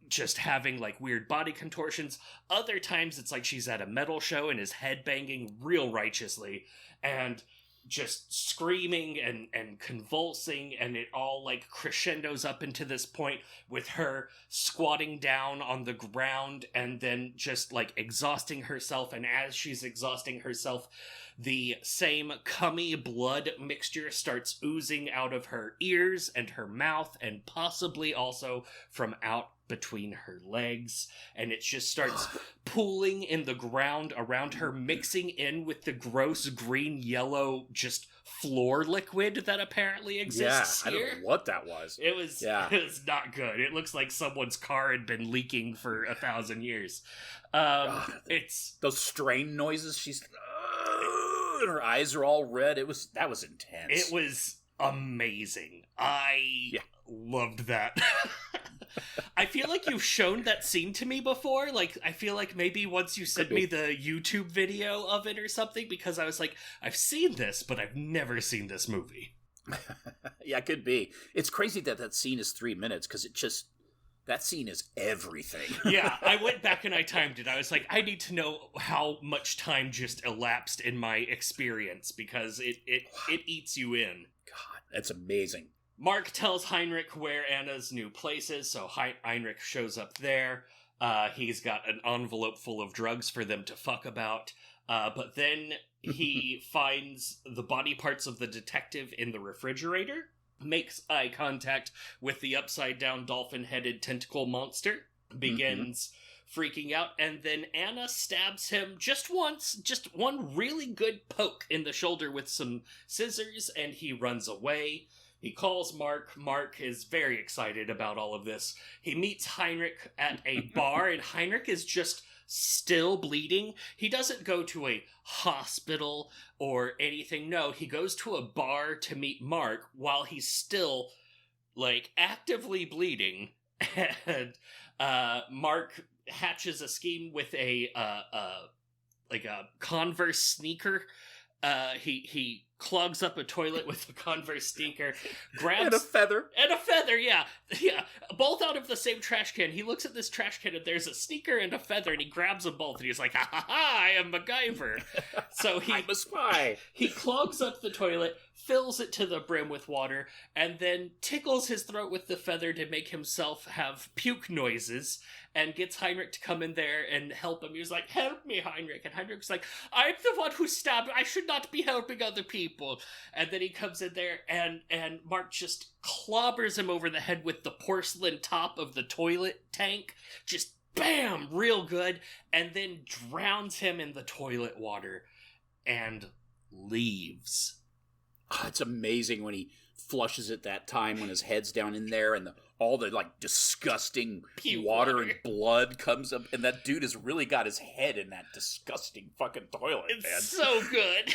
just having like weird body contortions. Other times it's like she's at a metal show and is headbanging real righteously and just screaming and convulsing, and it all like crescendos up into this point with her squatting down on the ground and then just like exhausting herself. And as she's exhausting herself, the same cummy blood mixture starts oozing out of her ears and her mouth, and possibly also from out between her legs, and it just starts pooling in the ground around her, mixing in with the gross green yellow just floor liquid that apparently exists here. I here. don't know what that was. It was not good. It looks like someone's car had been leaking for 1,000 years. It's those strain noises. She's and her eyes are all red. That was intense. It was amazing. I loved that. I feel like you've shown that scene to me before. Like, I feel like maybe once you sent me the YouTube video of it or something, because I was like, I've seen this, but I've never seen this movie. Yeah, it could be. It's crazy that scene is 3 minutes, because that scene is everything. Yeah, I went back and I timed it. I was like, I need to know how much time just elapsed in my experience, because it eats you in. God, that's amazing. Mark tells Heinrich where Anna's new place is, so Heinrich shows up there. He's got an envelope full of drugs for them to fuck about. But then he finds the body parts of the detective in the refrigerator, makes eye contact with the upside-down dolphin-headed tentacle monster, begins freaking out, and then Anna stabs him just once, just one really good poke in the shoulder with some scissors, and he runs away. He calls Mark. Mark is very excited about all of this. He meets Heinrich at a bar, and Heinrich is just still bleeding. He doesn't go to a hospital or anything. No, he goes to a bar to meet Mark while he's still, like, actively bleeding. And Mark hatches a scheme with a Converse sneaker. He clogs up a toilet with a Converse sneaker, grabs... And a feather. And a feather, yeah. Yeah, both out of the same trash can. He looks at this trash can and there's a sneaker and a feather, and he grabs them both, and he's like, ha ha ha, I am MacGyver. So I'm a spy. He clogs up the toilet, fills it to the brim with water, and then tickles his throat with the feather to make himself have puke noises, and gets Heinrich to come in there and help him. He was like, help me, Heinrich. And Heinrich's like, I'm the one who stabbed. I should not be helping other people. And then he comes in there, and Mark just clobbers him over the head with the porcelain top of the toilet tank. Just bam, real good. And then drowns him in the toilet water and leaves. Oh, it's amazing when he flushes it that time when his head's down in there and all the like disgusting water and blood comes up, and that dude has really got his head in that disgusting fucking toilet. It's man. So good.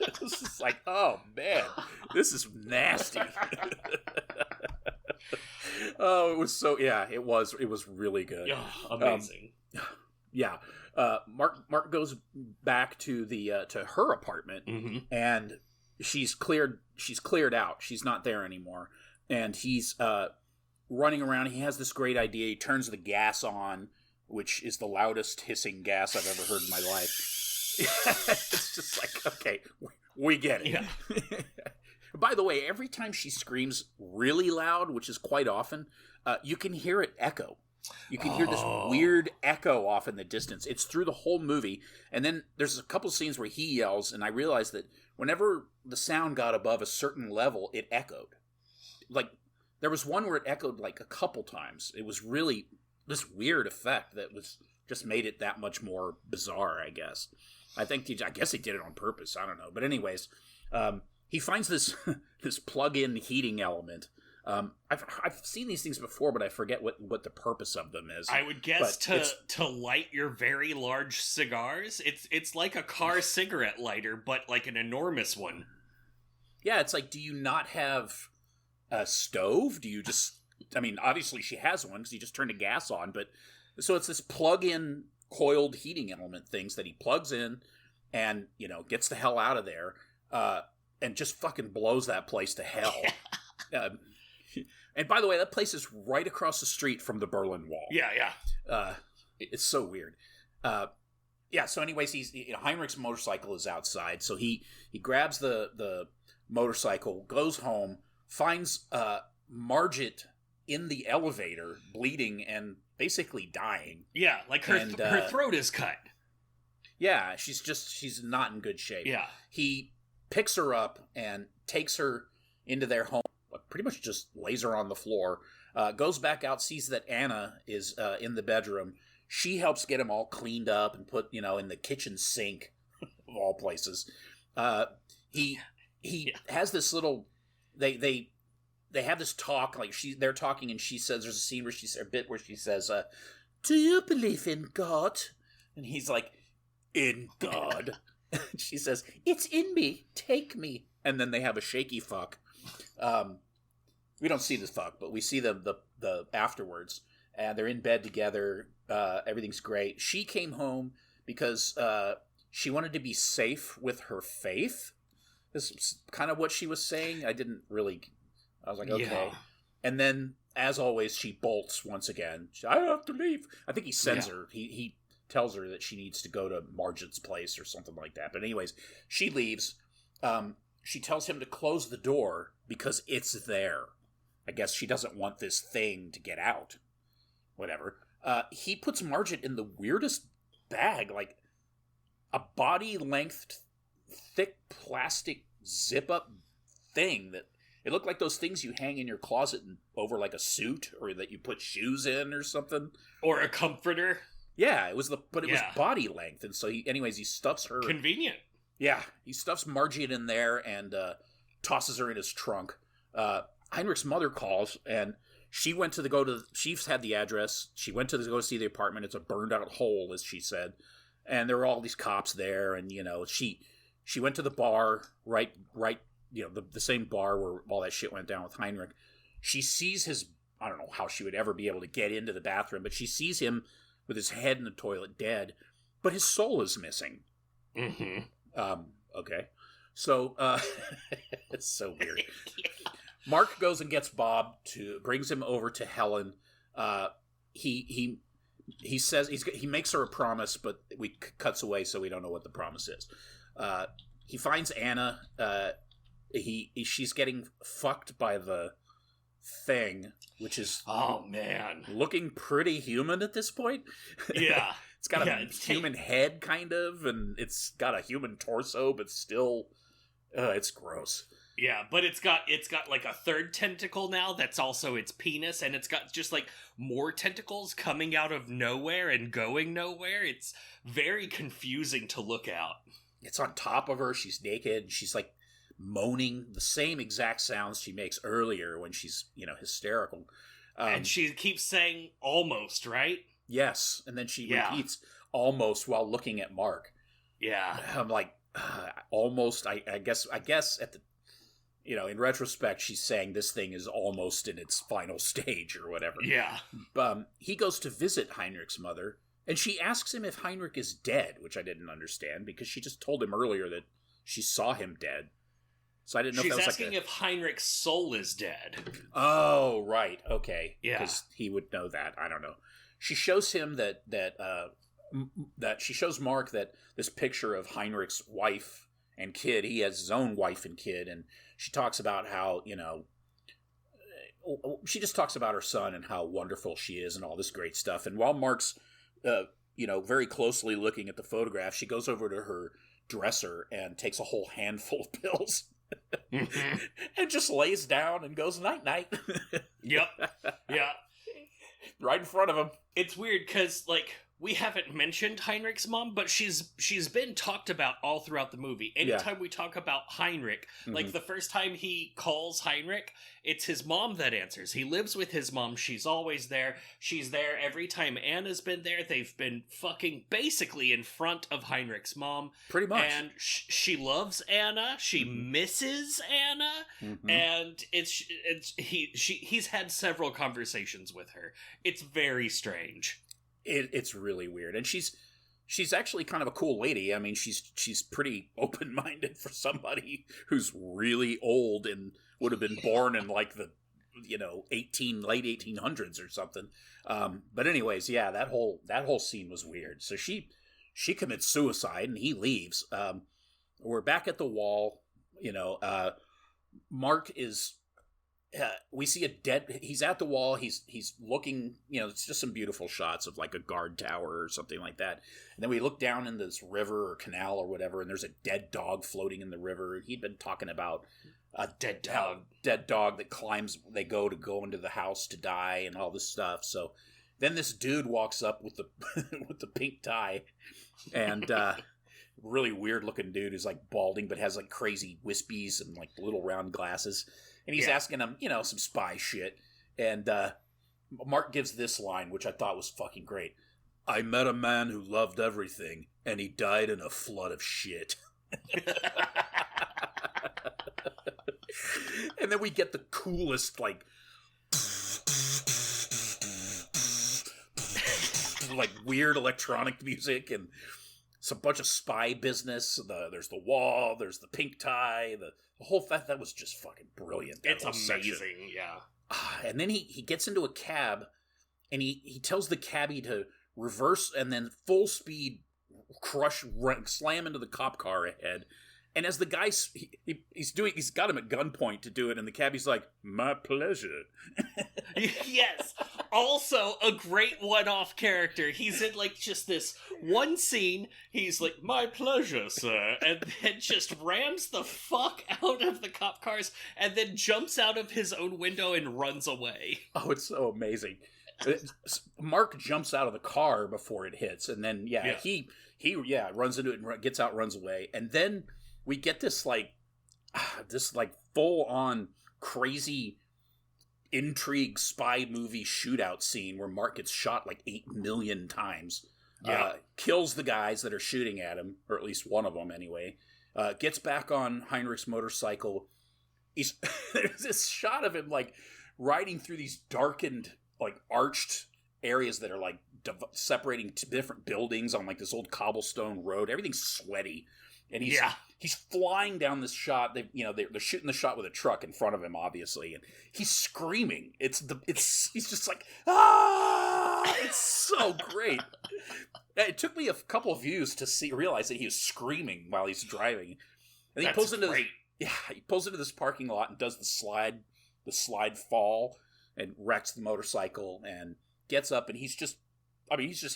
It's just like, oh man, this is nasty. Oh, it was so, yeah, it was really good. Oh, amazing. Yeah. Mark goes back to the to her apartment, and she's cleared out. She's not there anymore. And he's running around. He has this great idea. He turns the gas on, which is the loudest hissing gas I've ever heard in my life. It's just like, okay, we get it. Yeah. By the way, every time she screams really loud, which is quite often, you can hear it echo. You can hear this weird echo off in the distance. It's through the whole movie. And then there's a couple scenes where he yells, and I realized that whenever the sound got above a certain level, it echoed. Like, there was one where it echoed like a couple times. It was really this weird effect that was just made it that much more bizarre, I guess. I guess he did it on purpose. I don't know. But anyways, he finds this this plug-in heating element. I've seen these things before, but I forget what the purpose of them is. I would guess to light your very large cigars. It's like a car cigarette lighter, but like an enormous one. Yeah, it's like, do you not have a stove? Do you just... I mean, obviously she has one because he just turned the gas on, but... So it's this plug-in coiled heating element things that he plugs in and, gets the hell out of there and just fucking blows that place to hell. And by the way, that place is right across the street from the Berlin Wall. Yeah. It's so weird. So anyways, Heinrich's motorcycle is outside, so he grabs the motorcycle, goes home, finds Margit in the elevator, bleeding and basically dying. Yeah, like her throat is cut. Yeah, she's not in good shape. Yeah. He picks her up and takes her into their home, pretty much just lays her on the floor, goes back out, sees that Anna is in the bedroom. She helps get him all cleaned up and put, in the kitchen sink, of all places. He has this little, they have this talk, like they're talking and she says, there's a scene where a bit where she says, do you believe in God? And he's like, in God. She says, it's in me, take me. And then they have a shaky fuck. We don't see this fuck, but we see the afterwards. And they're in bed together. Everything's great. She came home because she wanted to be safe with her faith. This is kind of what she was saying. I was like, okay. Yeah. And then, as always, she bolts once again. I have to leave. I think he sends her. He tells her that she needs to go to Margit's place or something like that. But anyways, she leaves. She tells him to close the door because it's there. I guess she doesn't want this thing to get out. Whatever. He puts Margit in the weirdest bag, like a body-length, thick plastic zip-up thing that it looked like those things you hang in your closet over like a suit, or that you put shoes in or something, or a comforter. Yeah, it was was body length, and so he stuffs her. Convenient. Yeah, he stuffs Margit in there and tosses her in his trunk. Heinrich's mother calls, and she went to she's had the address. She went to go see the apartment. It's a burned out hole, as she said. And there were all these cops there, and she went to the bar, right, the same bar where all that shit went down with Heinrich. She sees I don't know how she would ever be able to get into the bathroom, but she sees him with his head in the toilet dead, but his soul is missing. Mm-hmm. Okay. So, it's so weird. Mark goes and gets Bob brings him over to Helen. He says he makes her a promise, but we cuts away, so we don't know what the promise is. He finds Anna. She's getting fucked by the thing, which is looking pretty human at this point. Yeah. It's got a human head, kind of, and it's got a human torso, but still, it's gross. Yeah, but it's got like a third tentacle now that's also its penis, and it's got just like more tentacles coming out of nowhere and going nowhere. It's very confusing to look at. It's on top of her. She's naked. She's like moaning the same exact sounds she makes earlier when she's, hysterical. And she keeps saying almost, right? Yes. And then she repeats almost while looking at Mark. Yeah. I'm like, almost, I guess at the, in retrospect, she's saying this thing is almost in its final stage or whatever. Yeah. He goes to visit Heinrich's mother, and she asks him if Heinrich is dead, which I didn't understand because she just told him earlier that she saw him dead. So I didn't know if that was asking if Heinrich's soul is dead. Oh, right. Okay. Yeah. Because he would know that. I don't know. She shows him that she shows Mark that this picture of Heinrich's wife and kid, he has his own wife and kid, and she talks about how, she just talks about her son and how wonderful she is and all this great stuff. And while Mark's, very closely looking at the photograph, she goes over to her dresser and takes a whole handful of pills. Mm-hmm. And just lays down and goes night-night. Yep. Yeah. Right in front of him. It's weird because, we haven't mentioned Heinrich's mom, but she's been talked about all throughout the movie. Anytime we talk about Heinrich, mm-hmm. The first time he calls Heinrich, it's his mom that answers. He lives with his mom. She's always there. She's there every time Anna's been there. They've been fucking basically in front of Heinrich's mom. Pretty much. And she loves Anna. She mm-hmm. misses Anna. Mm-hmm. And he's had several conversations with her. It's very strange. It's really weird, and she's actually kind of a cool lady. I mean, she's pretty open-minded for somebody who's really old and would have been born in the late 1800s or something. But anyways, yeah, that whole scene was weird. So she commits suicide and he leaves. We're back at the wall. Mark is. We see he's at the wall. He's looking. It's just some beautiful shots of like a guard tower or something like that. And then we look down in this river or canal or whatever, and there's a dead dog floating in the river. He'd been talking about a dead dog that climbs. They go into the house to die and all this stuff. So then this dude walks up with the with the pink tie, and really weird looking dude who's like balding but has like crazy wispies and like little round glasses. And he's asking him, some spy shit. And Mark gives this line, which I thought was fucking great. I met a man who loved everything, and he died in a flood of shit. And then we get the coolest, like weird electronic music and some bunch of spy business. There's the wall, there's the pink tie, the whole that was just fucking brilliant. It's amazing, section. Yeah. And then he gets into a cab, and he tells the cabbie to reverse and then full speed slam into the cop car ahead. And as the guy he's got him at gunpoint to do it, and the cabbie's like, "My pleasure." Yes. Also, a great one-off character. He's in, like, just this one scene. He's like, "My pleasure, sir," and then just rams the fuck out of the cop cars, and then jumps out of his own window and runs away. Oh, it's so amazing. Mark jumps out of the car before it hits, and then, he runs into it and gets out, runs away. And then we get this full-on crazy intrigue spy movie shootout scene where Mark gets shot like 8 million times. Kills the guys that are shooting at him, or at least one of them anyway. Gets back on Heinrich's motorcycle. There's this shot of him like riding through these darkened, like arched areas that are like separating two different buildings on like this old cobblestone road. Everything's sweaty. And he's flying down this shot. They're shooting the shot with a truck in front of him, obviously, and he's screaming. He's just like, ah! It's so great. It took me a couple of views to realize that he was screaming while he's driving. And he pulls into this parking lot and does the slide fall and wrecks the motorcycle and gets up, and he's just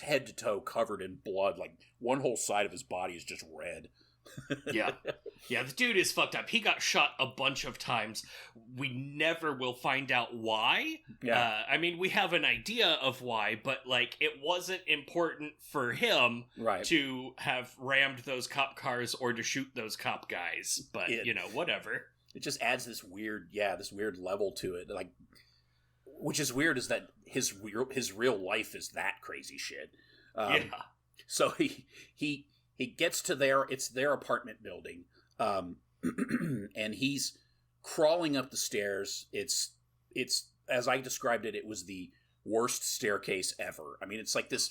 head to toe covered in blood. Like one whole side of his body is just red. Yeah, the dude is fucked up. He got shot a bunch of times. We never will find out why. Yeah. We have an idea of why, but, like, it wasn't important for him to have rammed those cop cars or to shoot those cop guys. But, whatever. It just adds this weird level to it. Like, which is weird is that his real life is that crazy shit. So he gets to it's their apartment building, and he's crawling up the stairs. It's as I described it, it was the worst staircase ever. It's like this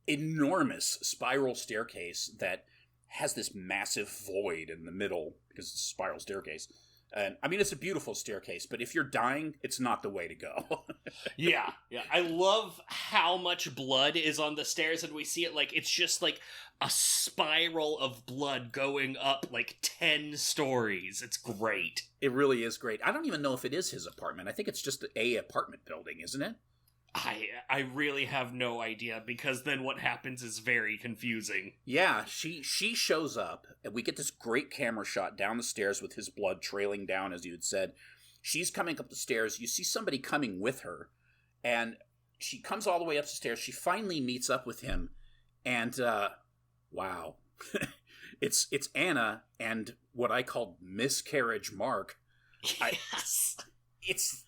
enormous spiral staircase that has this massive void in the middle because it's a spiral staircase. And it's a beautiful staircase, but if you're dying, it's not the way to go. Yeah. I love how much blood is on the stairs, and we see it like it's just like a spiral of blood going up like 10 stories. It's great. It really is great. I don't even know if it is his apartment. I think it's just a apartment building, isn't it? I really have no idea, because then what happens is very confusing. Yeah, she shows up, and we get this great camera shot down the stairs with his blood trailing down, as you had said. She's coming up the stairs. You see somebody coming with her, and she comes all the way up the stairs. She finally meets up with him, and wow. It's Anna and what I called Miscarriage Mark. Yes. It's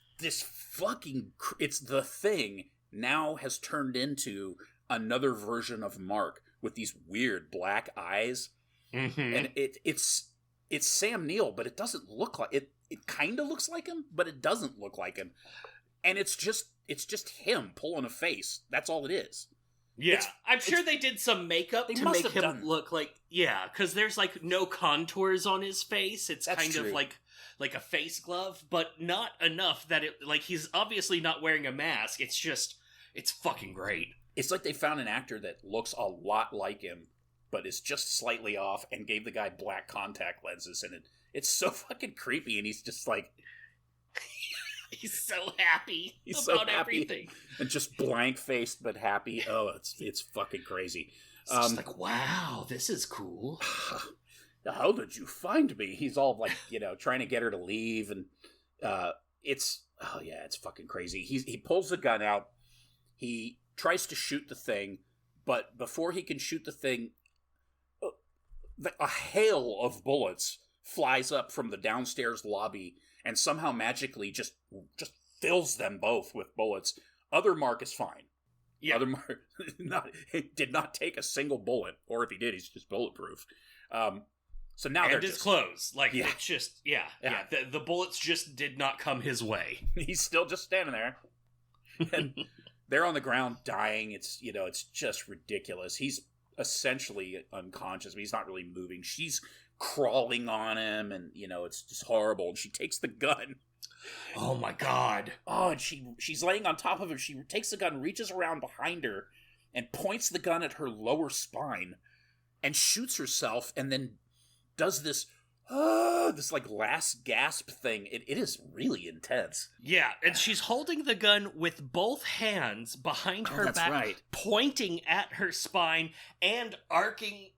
the Thing now has turned into another version of Mark with these weird black eyes. Mm-hmm. And it's Sam Neill, but it doesn't look like it. It kind of looks like him, but it doesn't look like him. And it's just him pulling a face. That's all it is. Yeah, I'm sure they did some makeup to make him look like... Yeah, because there's, like, no contours on his face. It's kind of like a face glove, but not enough that it... Like, he's obviously not wearing a mask. It's just... It's fucking great. It's like they found an actor that looks a lot like him, but is just slightly off, and gave the guy black contact lenses, and it's so fucking creepy, and he's just like... He's so happy He's about so happy. everything. And just blank-faced but happy. Oh, it's fucking crazy. It's just like, wow, this is cool. How did you find me? He's all like, trying to get her to leave, and it's fucking crazy. He pulls the gun out. He tries to shoot the thing, but before he can shoot the thing, a hail of bullets flies up from the downstairs lobby and somehow magically just fills them both with bullets. Other Mark is fine. Yeah. Other Mark did not take a single bullet, or if he did, he's just bulletproof. So now they're his clothes. Like, it's just, the bullets just did not come his way. He's still just standing there. And they're on the ground dying. It's, it's just ridiculous. He's essentially unconscious, but he's not really moving. She's crawling on him, and it's just horrible. And she takes the gun. Oh my god. Oh, and she's laying on top of him. She takes the gun, reaches around behind her, and points the gun at her lower spine, and shoots herself, and then does this like last gasp thing. It is really intense. Yeah, and she's holding the gun with both hands behind her back, right, pointing at her spine, and arching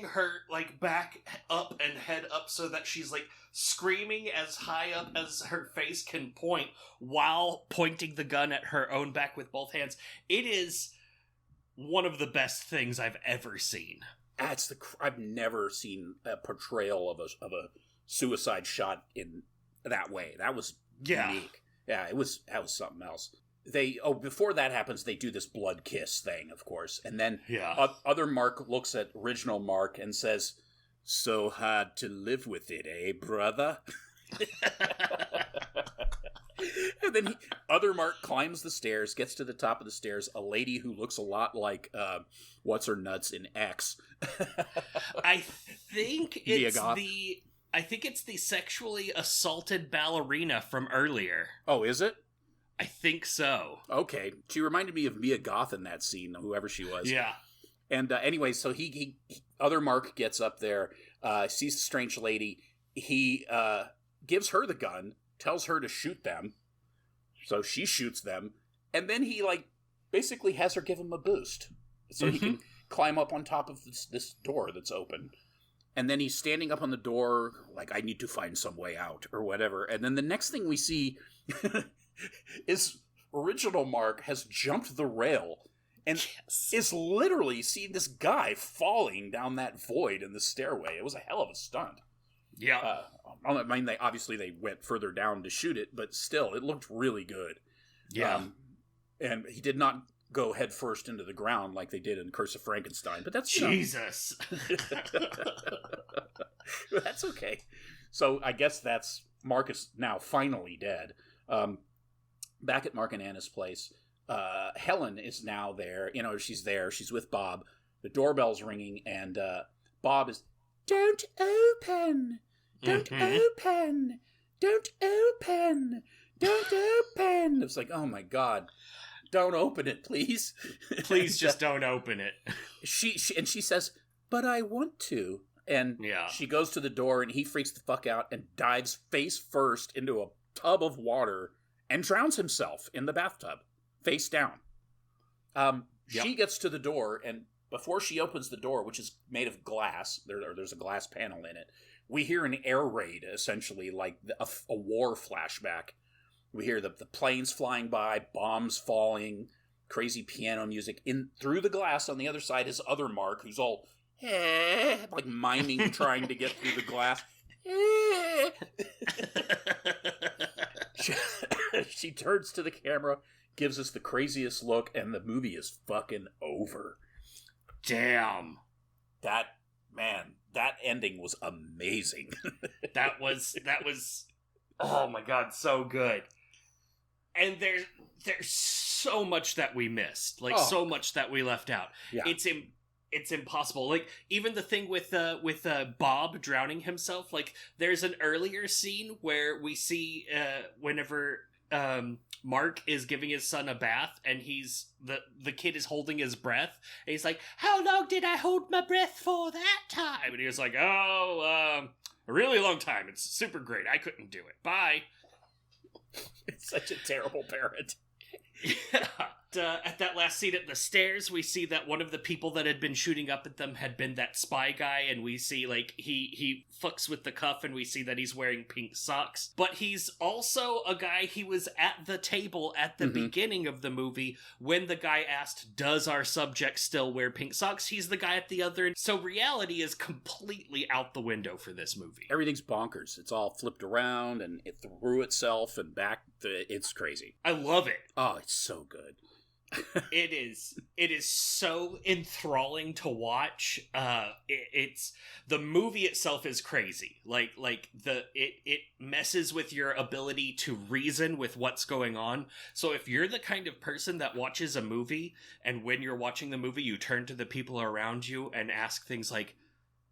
her like back up and head up so that she's like screaming as high up as her face can point while pointing the gun at her own back with both hands. It is one of the best things I've ever seen. I've never seen a portrayal of a suicide shot in that way. That was unique. Yeah, that was something else. Before that happens, they do this blood kiss thing, of course, and then other Mark looks at original Mark and says, "So hard to live with it, eh, brother?" And then other Mark climbs the stairs, gets to the top of the stairs. A lady who looks a lot like what's her nuts in X. I think it's the sexually assaulted ballerina from earlier. Oh, is it? I think so. Okay, she reminded me of Mia Goth in that scene, whoever she was. Yeah. And anyway, so he other Mark gets up there, sees the strange lady. He gives her the gun, tells her to shoot them. So she shoots them, and then he basically has her give him a boost, so he can climb up on top of this door that's open. And then he's standing up on the door, like, I need to find some way out, or whatever. And then the next thing we see is original Mark has jumped the rail and is literally seeing this guy falling down that void in the stairway. It was a hell of a stunt. Yeah. I mean, they went further down to shoot it, but still, it looked really good. Yeah. And he did not go head first into the ground like they did in Curse of Frankenstein, but that's... Jesus! That's okay. So I guess Mark is now finally dead. Back at Mark and Anna's place, Helen is now there. She's there. She's with Bob. The doorbell's ringing, and Bob is, "Don't open! Don't open! Don't open! Don't open!" It's like, oh my god. Don't open it, please. Please just don't open it. She says, "But I want to." And she goes to the door, and he freaks the fuck out and dives face first into a tub of water and drowns himself in the bathtub, face down. She gets to the door, and before she opens the door, which is made of glass, there's a glass panel in it, we hear an air raid, essentially, like a war flashback. We hear the planes flying by, bombs falling, crazy piano music. Through the glass on the other side is other Mark, who's all, like miming, trying to get through the glass. She turns to the camera, gives us the craziest look, and the movie is fucking over. Damn. That ending was amazing. that was oh my god, so good. And there's so much that we missed, like so much that we left out. Yeah. It's impossible. Like, even the thing with Bob drowning himself, like, there's an earlier scene where we see whenever Mark is giving his son a bath, and the kid is holding his breath, and he's like, "How long did I hold my breath for that time?" And he was like, a really long time. It's super great. I couldn't do it. Bye. It's such a terrible parent. Yeah. At that last scene at the stairs, we see that one of the people that had been shooting up at them had been that spy guy, and we see, like, he fucks with the cuff, and we see that he's wearing pink socks. But he's also a guy, he was at the table at the beginning of the movie when the guy asked, "Does our subject still wear pink socks?" He's the guy at the other end. So reality is completely out the window for this movie. Everything's bonkers. It's all flipped around, and it threw itself, and back. It's crazy. I love it. Oh, it's so good. It is so enthralling to watch. It's the movie itself is crazy. It messes with your ability to reason with what's going on. So if you're the kind of person that watches a movie, and when you're watching the movie you turn to the people around you and ask things like,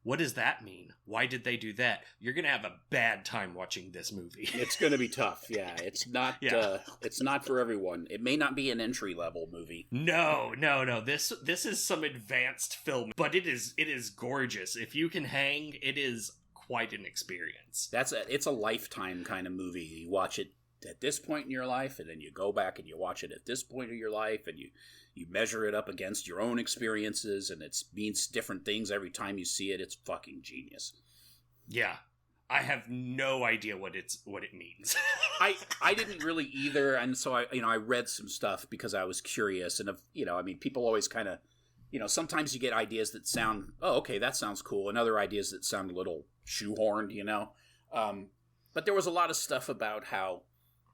"What does that mean? Why did they do that?" You're going to have a bad time watching this movie. It's going to be tough. Yeah, it's not it's not for everyone. It may not be an entry-level movie. No. This is some advanced film, but it is gorgeous. If you can hang, it is quite an experience. It's a lifetime kind of movie. You watch it at this point in your life, and then you go back and you watch it at this point of your life, and you measure it up against your own experiences, and it means different things every time you see it. It's fucking genius. Yeah. I have no idea what it means. I didn't really either, and so I read some stuff because I was curious, and people always kind of, sometimes you get ideas that sound, oh, okay, that sounds cool, and other ideas that sound a little shoehorned, but there was a lot of stuff about how,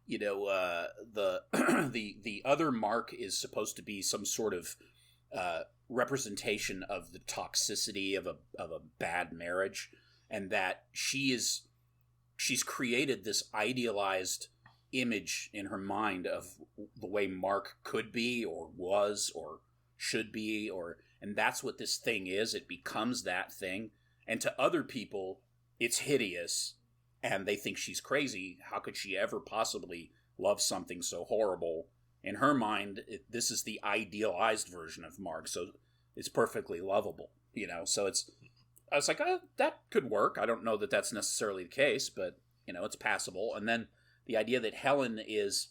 the other Mark is supposed to be some sort of representation of the toxicity of a bad marriage, and that she's created this idealized image in her mind of the way Mark could be or was or should be, and that's what this thing is. It becomes that thing, and to other people it's hideous, and they think she's crazy. How could she ever possibly love something so horrible? In her mind, this is the idealized version of Mark, so it's perfectly lovable, So I was like, oh, that could work. I don't know that that's necessarily the case, but, it's passable. And then the idea that Helen is,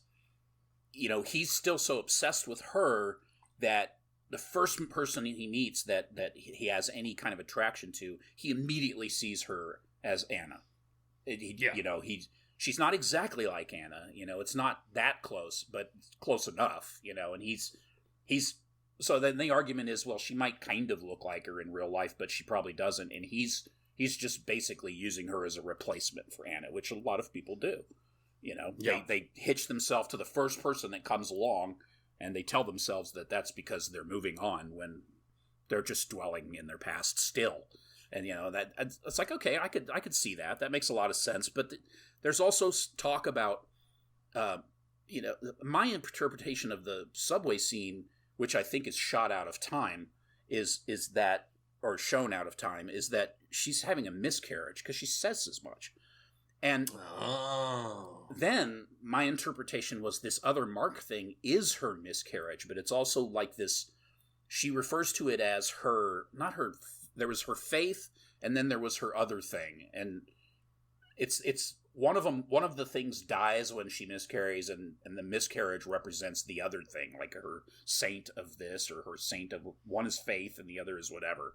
he's still so obsessed with her that the first person he meets that he has any kind of attraction to, he immediately sees her as Anna. She's not exactly like Anna, it's not that close, but close enough, and he's so then the argument is, well, she might kind of look like her in real life, but she probably doesn't, and he's just basically using her as a replacement for Anna, which a lot of people do. They hitch themselves to the first person that comes along, and they tell themselves that that's because they're moving on when they're just dwelling in their past still. And, that it's like, okay, I could see that. That makes a lot of sense. But there's also talk about, my interpretation of the subway scene, which I think is shot out of time, is that, or shown out of time, is that she's having a miscarriage, because she says as much. And then my interpretation was this other Mark thing is her miscarriage, but it's also like this, she refers to it as her, not her, there was her faith, and then there was her other thing, and it's one of them. One of the things dies when she miscarries, and the miscarriage represents the other thing, like her saint of this or her saint of, one is faith and the other is whatever.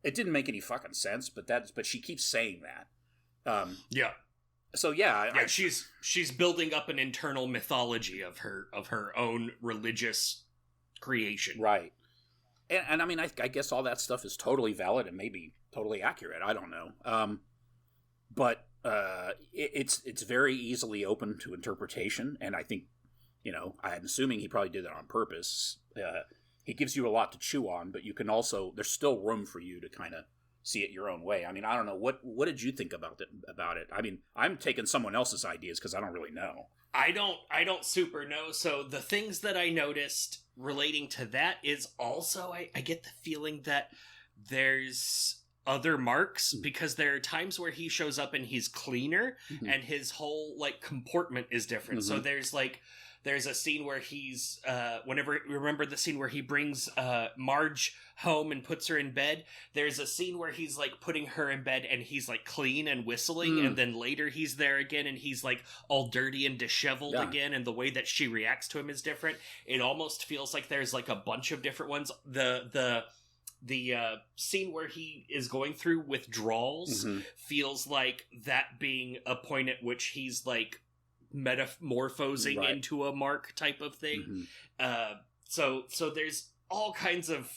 It didn't make any fucking sense, but she keeps saying that. Yeah. So yeah, she's building up an internal mythology of her own religious creation, right? And I mean, I guess all that stuff is totally valid and maybe totally accurate. I don't know. But it's very easily open to interpretation. And I think, I'm assuming he probably did that on purpose. He gives you a lot to chew on, but you can also, there's still room for you to kind of see it your own way. I mean, I don't know. What did you think about it? I mean, I'm taking someone else's ideas because I don't really know. I don't super know. So the things that I noticed relating to that is also I get the feeling that there's other marks, because there are times where he shows up and he's cleaner, and his whole like comportment is different. So there's a scene where he's remember the scene where he brings Marge home and puts her in bed. There's a scene where he's like putting her in bed and he's like clean and whistling, and then later he's there again and he's like all dirty and disheveled again, and the way that she reacts to him is different. It almost feels like there's like a bunch of different ones. The scene where he is going through withdrawals feels like that being a point at which he's like metamorphosing into a mark type of thing. So there's all kinds of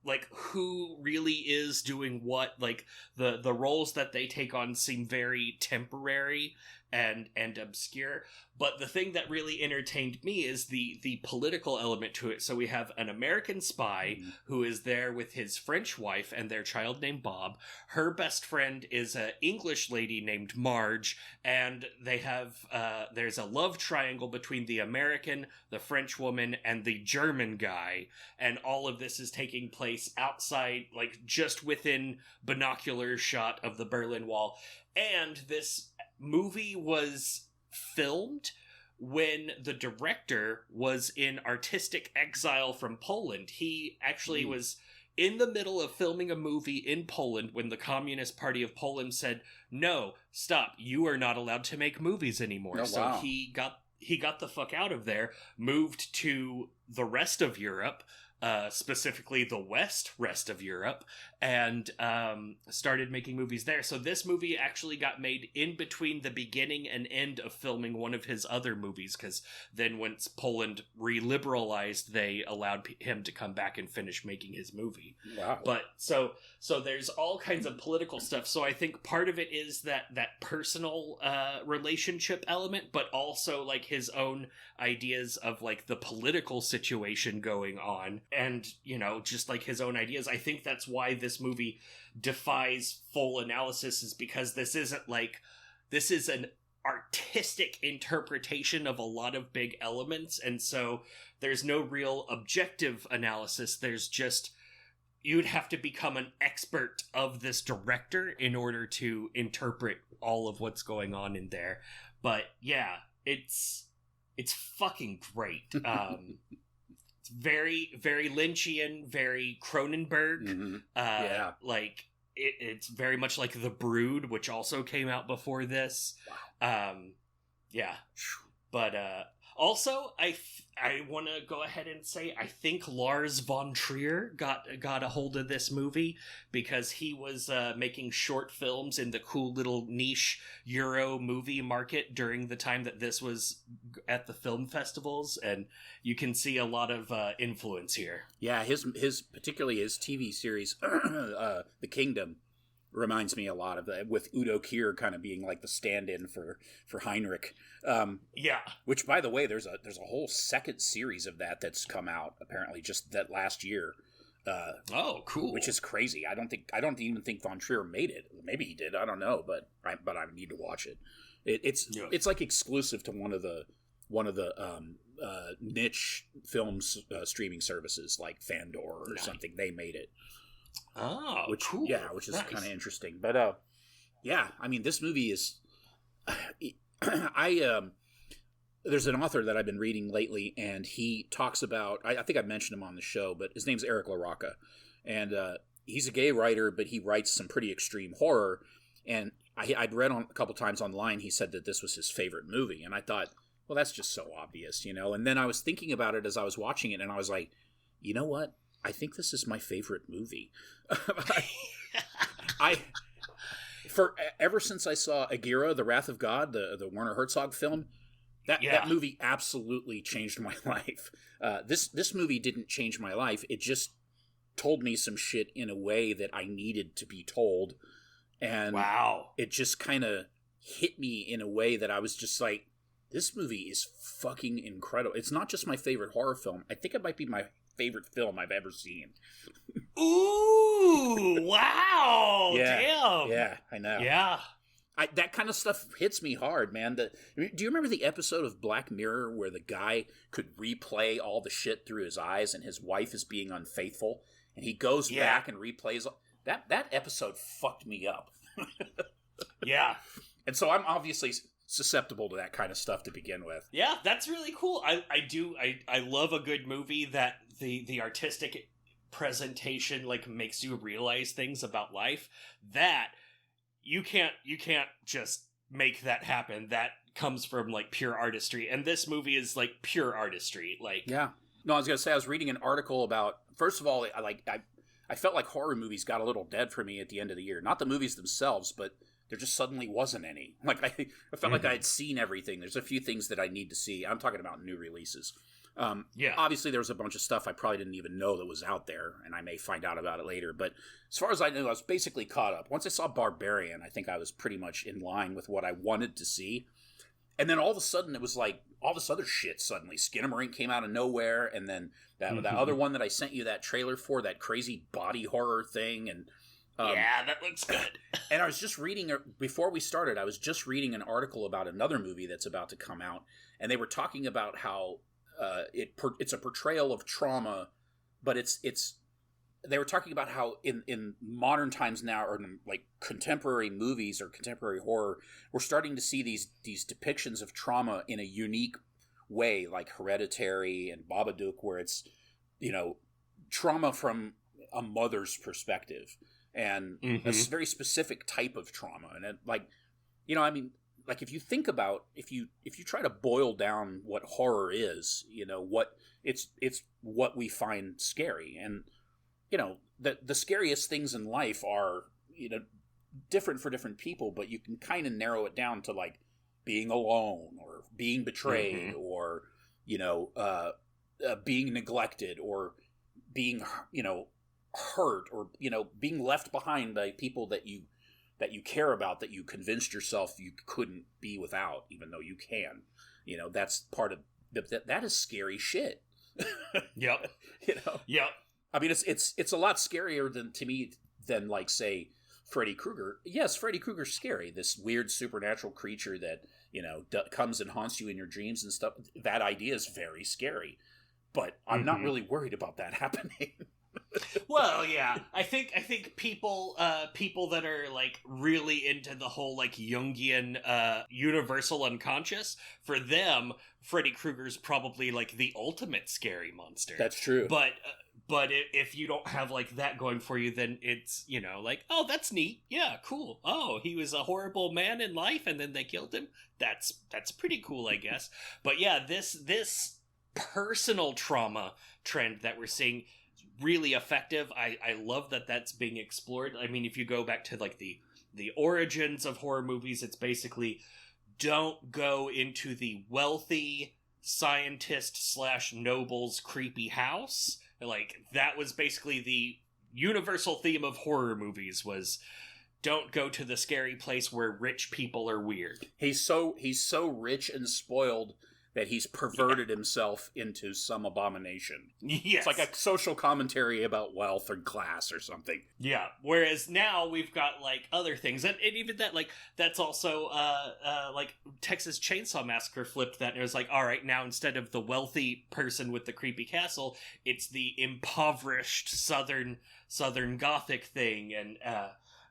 like who really is doing what. Like the roles that they take on seem very temporary and obscure. But the thing that really entertained me is the political element to it. So we have an American spy who is there with his French wife and their child named Bob. Her best friend is an English lady named Marge, and they have there's a love triangle between the American, the French woman, and the German guy. And all of this is taking place outside, like just within binocular shot of the Berlin Wall. And this movie was filmed when the director was in artistic exile from Poland. He actually was in the middle of filming a movie in Poland when the Communist Party of Poland said, "No, stop, you are not allowed to make movies anymore." Oh, wow. So he got the fuck out of there, moved to the rest of Europe, specifically the rest of Europe, and started making movies there. So this movie actually got made in between the beginning and end of filming one of his other movies, because then once Poland reliberalized, they allowed him to come back and finish making his movie. Wow. But so there's all kinds of political stuff. So I think part of it is that personal relationship element, but also like his own ideas of like the political situation going on, and you know, just like his own ideas. I think that's why this movie defies full analysis, is because this is an artistic interpretation of a lot of big elements, and so there's no real objective analysis. There's just, you'd have to become an expert of this director in order to interpret all of what's going on in there. But yeah, it's fucking great. It's very, very Lynchian, very Cronenberg. Like it's very much like The Brood, which also came out before this. Wow. Yeah. But also, I want to go ahead and say I think Lars von Trier got a hold of this movie because he was making short films in the cool little niche Euro movie market during the time that this was at the film festivals, and you can see a lot of influence here. Yeah, his particularly his TV series, The Kingdom, reminds me a lot of that, with Udo Kier kind of being like the stand-in for Heinrich. Yeah. Which, by the way, there's a whole second series of that's come out apparently just that last year. Oh, cool. Which is crazy. I don't even think Von Trier made it. Maybe he did. I don't know, but I need to watch it. It's like exclusive to one of the niche films streaming services like Fandor or something. They made it. Oh, which cool. Yeah, which is kind of interesting. But yeah, I mean, this movie is. There's an author that I've been reading lately, and he talks about. I think I've mentioned him on the show, but his name's Eric LaRocca, and he's a gay writer, but he writes some pretty extreme horror. And I'd read a couple times online, he said that this was his favorite movie, and I thought, well, that's just so obvious, you know. And then I was thinking about it as I was watching it, and I was like, you know what? I think this is my favorite movie. Ever since I saw Agira, The Wrath of God, the Werner Herzog film, that movie absolutely changed my life. This movie didn't change my life. It just told me some shit in a way that I needed to be told. And it just kind of hit me in a way that I was just like, this movie is fucking incredible. It's not just my favorite horror film. I think it might be my favorite film I've ever seen. Ooh, wow. Yeah, damn. Yeah, I know. Yeah. That kind of stuff hits me hard, man. Do you remember the episode of Black Mirror where the guy could replay all the shit through his eyes and his wife is being unfaithful? And he goes back and replays... That episode fucked me up. Yeah. And so I'm obviously susceptible to that kind of stuff to begin with. Yeah, that's really cool. I love a good movie that the artistic presentation like makes you realize things about life that you can't just make that happen. That comes from like pure artistry, and this movie is like pure artistry. Like, yeah. No, I was gonna say I was reading an article about. First of all, I felt like horror movies got a little dead for me at the end of the year. Not the movies themselves, but there just suddenly wasn't any. Like I felt like I had seen everything. There's a few things that I need to see. I'm talking about new releases. Obviously there was a bunch of stuff I probably didn't even know that was out there, and I may find out about it later. But as far as I knew, I was basically caught up. Once I saw Barbarian, I think I was pretty much in line with what I wanted to see. And then all of a sudden, it was like all this other shit suddenly. Skinamarink came out of nowhere, and then that other one that I sent you that trailer for, that crazy body horror thing, and yeah, that looks good. And I was just reading, before we started, I was just reading an article about another movie that's about to come out, and they were talking about how it's a portrayal of trauma, but they were talking about how in modern times now, or in like contemporary movies or contemporary horror, we're starting to see these depictions of trauma in a unique way, like Hereditary and Babadook, where it's, trauma from a mother's perspective, and a very specific type of trauma. And it, like, like if you think about, if you try to boil down what horror is, what it's what we find scary. And the scariest things in life are, different for different people, but you can kind of narrow it down to like being alone, or being betrayed, or, being neglected, or being, hurt, or, being left behind by people that you care about, that you convinced yourself you couldn't be without, even though you can. That's part of that is scary shit. Yep. Yep. I mean, it's a lot scarier than like, say, Freddy Krueger. Yes, Freddy Krueger's scary. This weird supernatural creature that, comes and haunts you in your dreams and stuff. That idea is very scary. But I'm not really worried about that happening. Well, yeah, I think people that are like really into the whole like Jungian universal unconscious, for them, Freddy Krueger's probably like the ultimate scary monster. That's true. But if you don't have like that going for you, then it's, like, oh, that's neat. Yeah, cool. Oh, he was a horrible man in life and then they killed him. That's pretty cool, I guess. But yeah, this personal trauma trend that we're seeing, really effective. I love that that's being explored. I mean, if you go back to like the origins of horror movies, it's basically don't go into the wealthy scientist / noble's creepy house. Like, that was basically the universal theme of horror movies, was don't go to the scary place where rich people are weird. He's so rich and spoiled that he's perverted himself into some abomination. Yes. It's like a social commentary about wealth or class or something. Yeah. Whereas now we've got, like, other things. And even that, like, that's also, like, Texas Chainsaw Massacre flipped that. And it was like, all right, now instead of the wealthy person with the creepy castle, it's the impoverished Southern Gothic thing. And,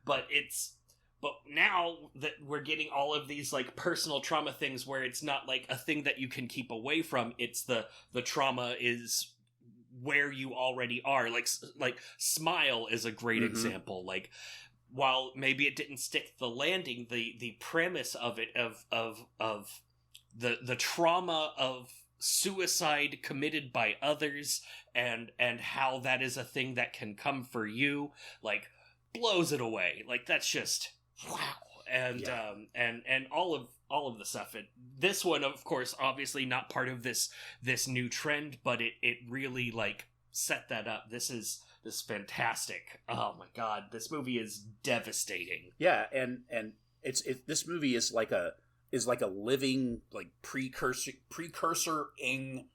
But now that we're getting all of these, like, personal trauma things where it's not, like, a thing that you can keep away from, it's the trauma is where you already are. Like Smile is a great example. Like, while maybe it didn't stick the landing, the premise of it, of the trauma of suicide committed by others, and how that is a thing that can come for you, like, blows it away. Like, that's just... wow. And and all of the stuff. This one, of course, obviously not part of this new trend, but it really, like, set that up. This is fantastic. Oh my god, this movie is devastating. Yeah, and this movie is like a is like a living, like, precursor-ing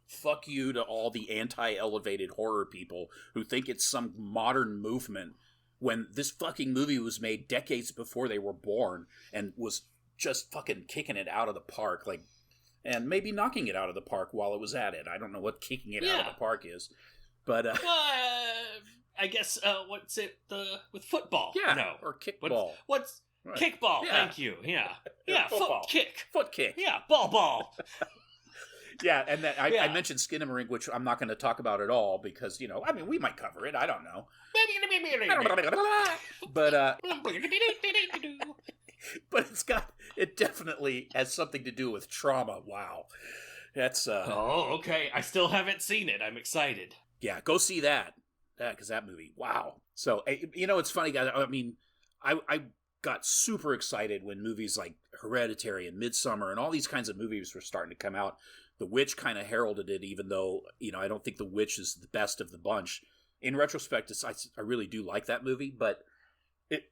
fuck you to all the anti-elevated horror people who think it's some modern movement, when this fucking movie was made decades before they were born and was just fucking kicking it out of the park, like, and maybe knocking it out of the park while it was at it. I don't know what kicking it out of the park is, but I guess what's it with football? Yeah, no, or kickball. What's right. Kickball? Yeah. Thank you. Yeah, foot kick. Yeah, ball. Yeah, and then I mentioned Skinamarink, which I'm not going to talk about at all because, you know, I mean, we might cover it. I don't know. But but it definitely has something to do with trauma. Wow. That's Oh, okay. I still haven't seen it. I'm excited. Yeah, go see that. Because that movie, wow. So, you know, it's funny, guys. I mean, I got super excited when movies like Hereditary and Midsommar and all these kinds of movies were starting to come out. The Witch kind of heralded it, even though, you know, I don't think The Witch is the best of the bunch. In retrospect, I really do like that movie, but,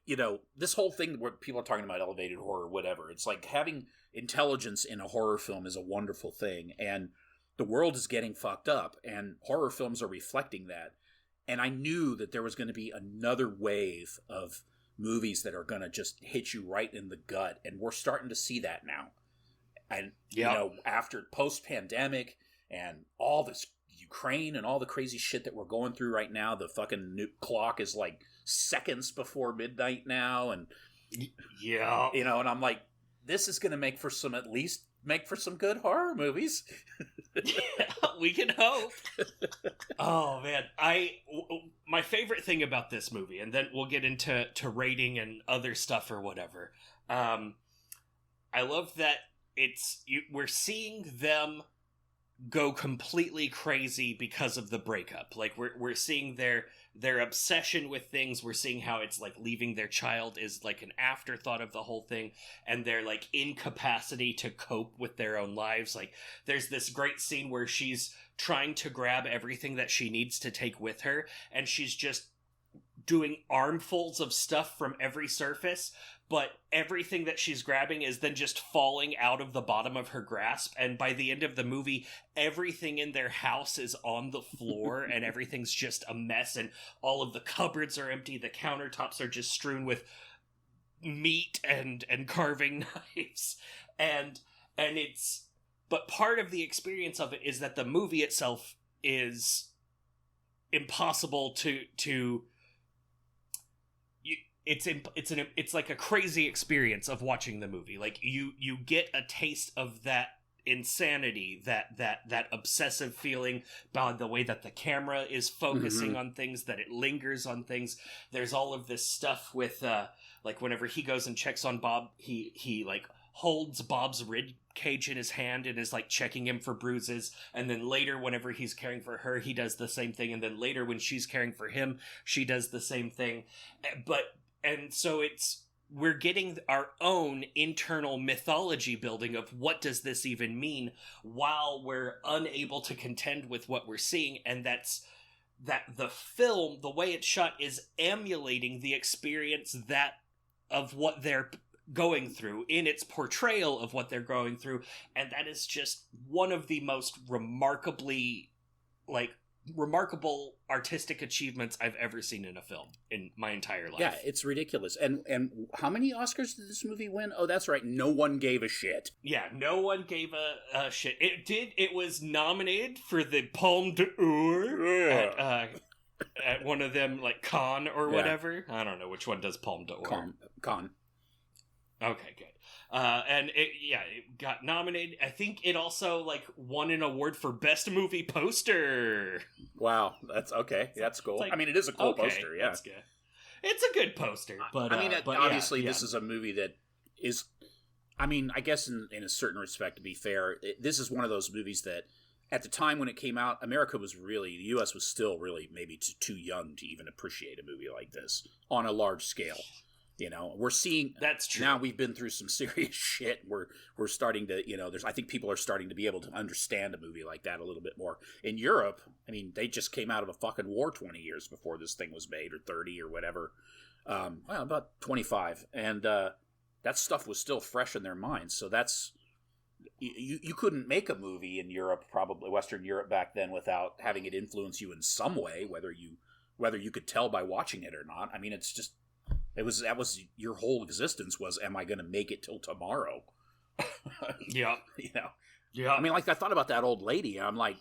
you know, this whole thing where people are talking about elevated horror or whatever, it's like having intelligence in a horror film is a wonderful thing, and the world is getting fucked up, and horror films are reflecting that. And I knew that there was going to be another wave of movies that are going to just hit you right in the gut, and we're starting to see that now. And, you know, after post-pandemic and all this Ukraine and all the crazy shit that we're going through right now, the fucking clock is like seconds before midnight now. And, yeah, you know, and I'm like, this is going to make for some good horror movies. Yeah, we can hope. Oh, man. My favorite thing about this movie, and then we'll get into rating and other stuff or whatever. I love that we're seeing them go completely crazy because of the breakup. Like, we're seeing their obsession with things. We're seeing how it's like leaving their child is like an afterthought of the whole thing, and their like incapacity to cope with their own lives. Like, there's this great scene where she's trying to grab everything that she needs to take with her, and she's just doing armfuls of stuff from every surface, but everything that she's grabbing is then just falling out of the bottom of her grasp, and by the end of the movie, everything in their house is on the floor, and everything's just a mess, and all of the cupboards are empty, the countertops are just strewn with meat and carving knives, and it's... But part of the experience of it is that the movie itself is impossible to it's like a crazy experience of watching the movie. Like, you get a taste of that insanity, that obsessive feeling by the way that the camera is focusing on things, that it lingers on things. There's all of this stuff with like whenever he goes and checks on Bob, he like holds Bob's rib cage in his hand and is like checking him for bruises, and then later whenever he's caring for her, he does the same thing, and then later when she's caring for him, she does the same thing. And so we're getting our own internal mythology building of what does this even mean, while we're unable to contend with what we're seeing. And that the film, the way it's shot, is emulating the experience of what they're going through in its portrayal of what they're going through. And that is just one of the most remarkable artistic achievements I've ever seen in a film in my entire life. Yeah, it's ridiculous. And how many Oscars did this movie win? Oh, that's right. No one gave a shit. Yeah, no one gave a shit. It was nominated for the Palme d'Or at one of them, like Cannes or whatever. I don't know which one does Palme d'Or. Cannes. Okay, good. And it got nominated. I think it also like won an award for best movie poster. Wow, that's okay. That's cool. Like, I mean, it is a cool poster. Yeah, that's good. It's a good poster. But I mean, obviously, this is a movie that is. I mean, I guess in a certain respect, to be fair, this is one of those movies that, at the time when it came out, the U.S. was still really maybe too young to even appreciate a movie like this on a large scale. You know, we're seeing that's true. Now we've been through some serious shit. We're starting to, you know, I think people are starting to be able to understand a movie like that a little bit more. In Europe, I mean, they just came out of a fucking war 20 years before this thing was made, or 30 or whatever. Well, about 25, and that stuff was still fresh in their minds. So that's you couldn't make a movie in Europe, probably Western Europe back then, without having it influence you in some way, whether you could tell by watching it or not. I mean, it's just that was your whole existence was, am I going to make it till tomorrow? Yeah, you know. Yeah. I mean, like I thought about that old lady. I'm like,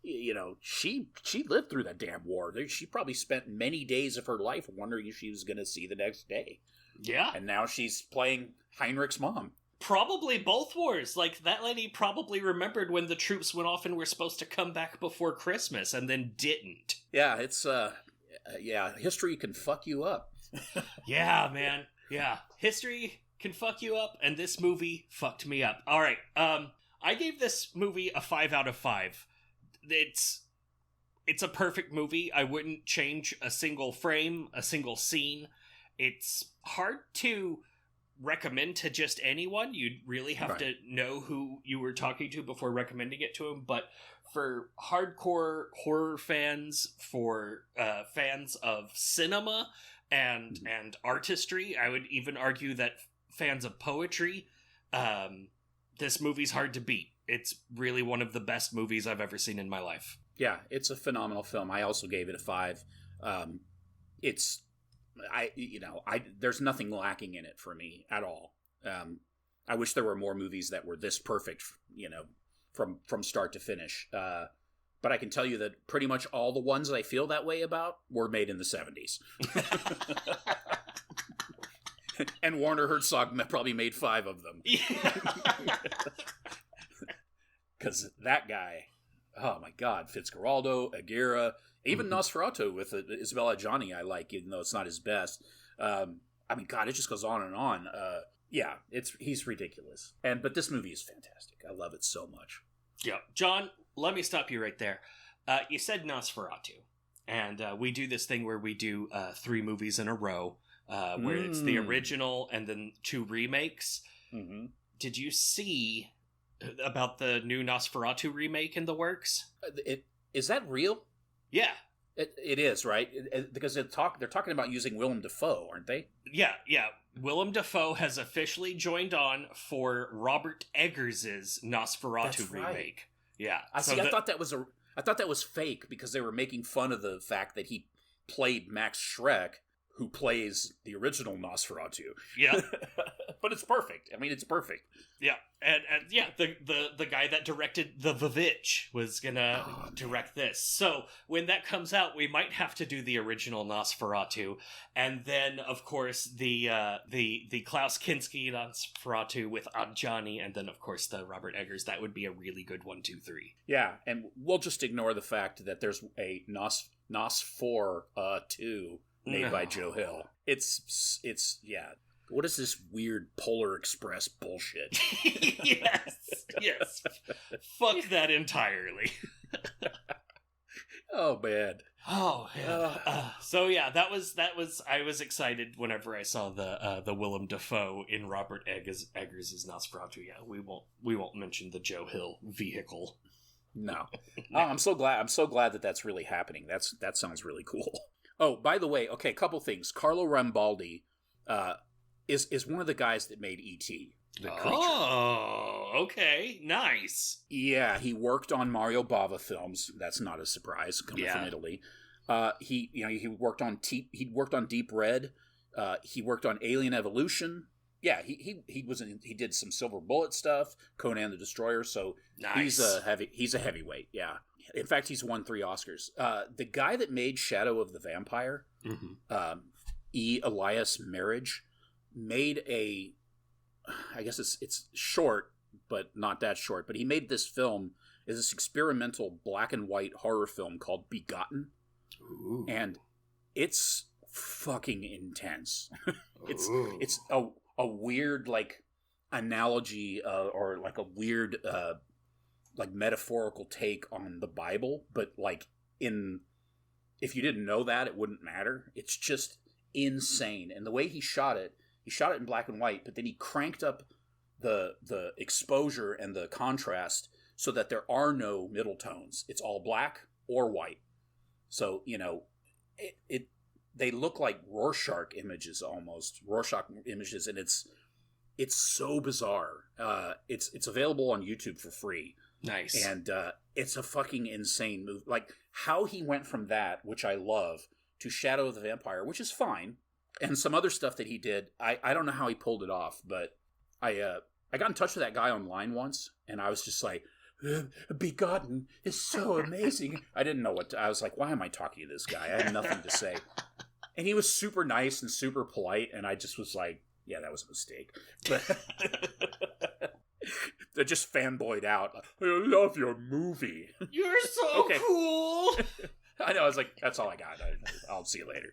you know, she lived through that damn war. She probably spent many days of her life wondering if she was going to see the next day. Yeah. And now she's playing Heinrich's mom. Probably both wars. Like, that lady probably remembered when the troops went off and were supposed to come back before Christmas and then didn't. Yeah, it's, history can fuck you up. Yeah, man. Yeah. History can fuck you up, and this movie fucked me up. All right. I gave this movie a 5 out of 5. It's a perfect movie. I wouldn't change a single frame, a single scene. It's hard to recommend to just anyone. You'd really have to know who you were talking to before recommending it to them. But for hardcore horror fans, for fans of cinema and artistry, I would even argue that fans of poetry, this movie's hard to beat. It's really one of the best movies I've ever seen in my life. Yeah, it's a phenomenal film. I also gave it a 5. There's nothing lacking in it for me at all. I wish there were more movies that were this perfect, from start to finish. But I can tell you that pretty much all the ones I feel that way about were made in the 70s. And Werner Herzog probably made 5 of them. Because that guy, oh my God, Fitzcarraldo, Aguirre, even Nosferatu with Isabelle Adjani I like, even though it's not his best. I mean, God, it just goes on and on. He's ridiculous. But this movie is fantastic. I love it so much. Yeah. John, let me stop you right there. You said Nosferatu, and we do this thing where we do 3 movies in a row, where it's the original and then 2 remakes. Mm-hmm. Did you see about the new Nosferatu remake in the works? Is that real? Yeah. It is, right? Because they're talking about using Willem Dafoe, aren't they? Yeah. Willem Dafoe has officially joined on for Robert Eggers' Nosferatu remake. Yeah. I thought that was fake because they were making fun of the fact that he played Max Schreck, who plays the original Nosferatu. Yeah. But it's perfect. I mean, it's perfect. Yeah. And the guy that directed The Vivitch was gonna direct this. So when that comes out, we might have to do the original Nosferatu, and then of course the Klaus Kinski Nosferatu with Adjani, and then of course the Robert Eggers. That would be a really good 1, 2, 3. Yeah, and we'll just ignore the fact that there's a Nosferatu made by Joe Hill. It's What is this weird Polar Express bullshit? Yes. Fuck that entirely. Oh man. Oh yeah. So yeah, that was. I was excited whenever I saw the Willem Dafoe in Robert Eggers' Nosferatu. Yeah, we won't mention the Joe Hill vehicle. No. Oh, I'm so glad that that's really happening. That sounds really cool. Oh, by the way, okay, couple things. Carlo Rambaldi is one of the guys that made E.T. the creature. Oh, okay, nice. Yeah, he worked on Mario Bava films. That's not a surprise coming from Italy. He worked on Deep Red. He worked on Alien Evolution. Yeah, he did some Silver Bullet stuff, Conan the Destroyer. So nice. He's a heavyweight. Yeah. In fact, he's won 3 Oscars. The guy that made Shadow of the Vampire, E. Elias Marriage, made I guess it's short, but not that short. But he made this film, is this experimental black and white horror film called Begotten. Ooh. And it's fucking intense. It's a weird like analogy or like a weird like metaphorical take on the Bible, but like if you didn't know that, it wouldn't matter. It's just insane. And the way he shot it in black and white, but then he cranked up the exposure and the contrast so that there are no middle tones. It's all black or white. So, they look like Rorschach images almost. Rorschach images, and it's It's so bizarre. It's available on YouTube for free. Nice. And it's a fucking insane movie. Like, how he went from that, which I love, to Shadow of the Vampire, which is fine, and some other stuff that he did. I don't know how he pulled it off, but I got in touch with that guy online once, and I was just like, Begotten is so amazing. I didn't know what to, I was like, why am I talking to this guy? I had nothing to say. And he was super nice and super polite, and I just was like, yeah, that was a mistake. But they just fanboyed out. I love your movie. You're so cool. I know. I was like, that's all I got. I'll see you later.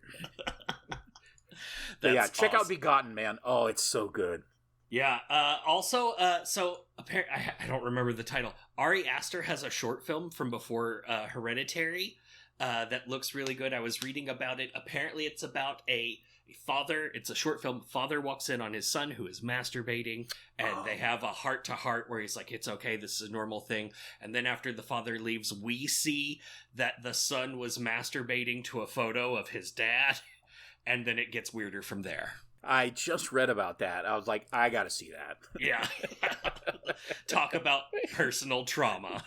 But yeah, check out Begotten, man. Oh, it's so good. Yeah. Also, so apparently, I don't remember the title. Ari Aster has a short film from before Hereditary that looks really good. I was reading about it. Apparently, it's about a father. It's a short film. Father walks in on his son who is masturbating, and they have a heart-to-heart where he's like, it's okay, this is a normal thing. And then after the father leaves, we see that the son was masturbating to a photo of his dad, and then it gets weirder from there. I just read about that. I was like, I gotta see that. Yeah. Talk about personal trauma.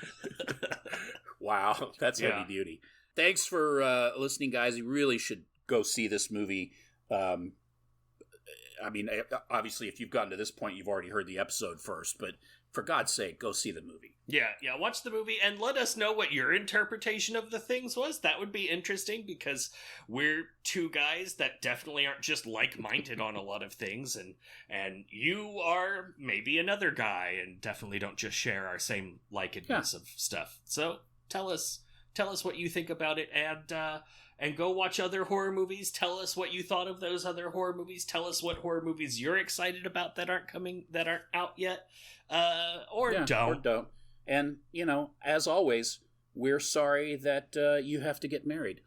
Wow, that's heavy duty. Thanks for listening, guys. You really should go see this movie. I mean, obviously, if you've gotten to this point, you've already heard the episode first, but for God's sake, go see the movie. Yeah, watch the movie and let us know what your interpretation of the things was. That would be interesting because we're two guys that definitely aren't just like-minded on a lot of things, and you are maybe another guy and definitely don't just share our same likedness of stuff. So tell us what you think about it, and go watch other horror movies. Tell us what you thought of those other horror movies. Tell us what horror movies you're excited about that aren't out yet, or don't. And as always, we're sorry that you have to get married.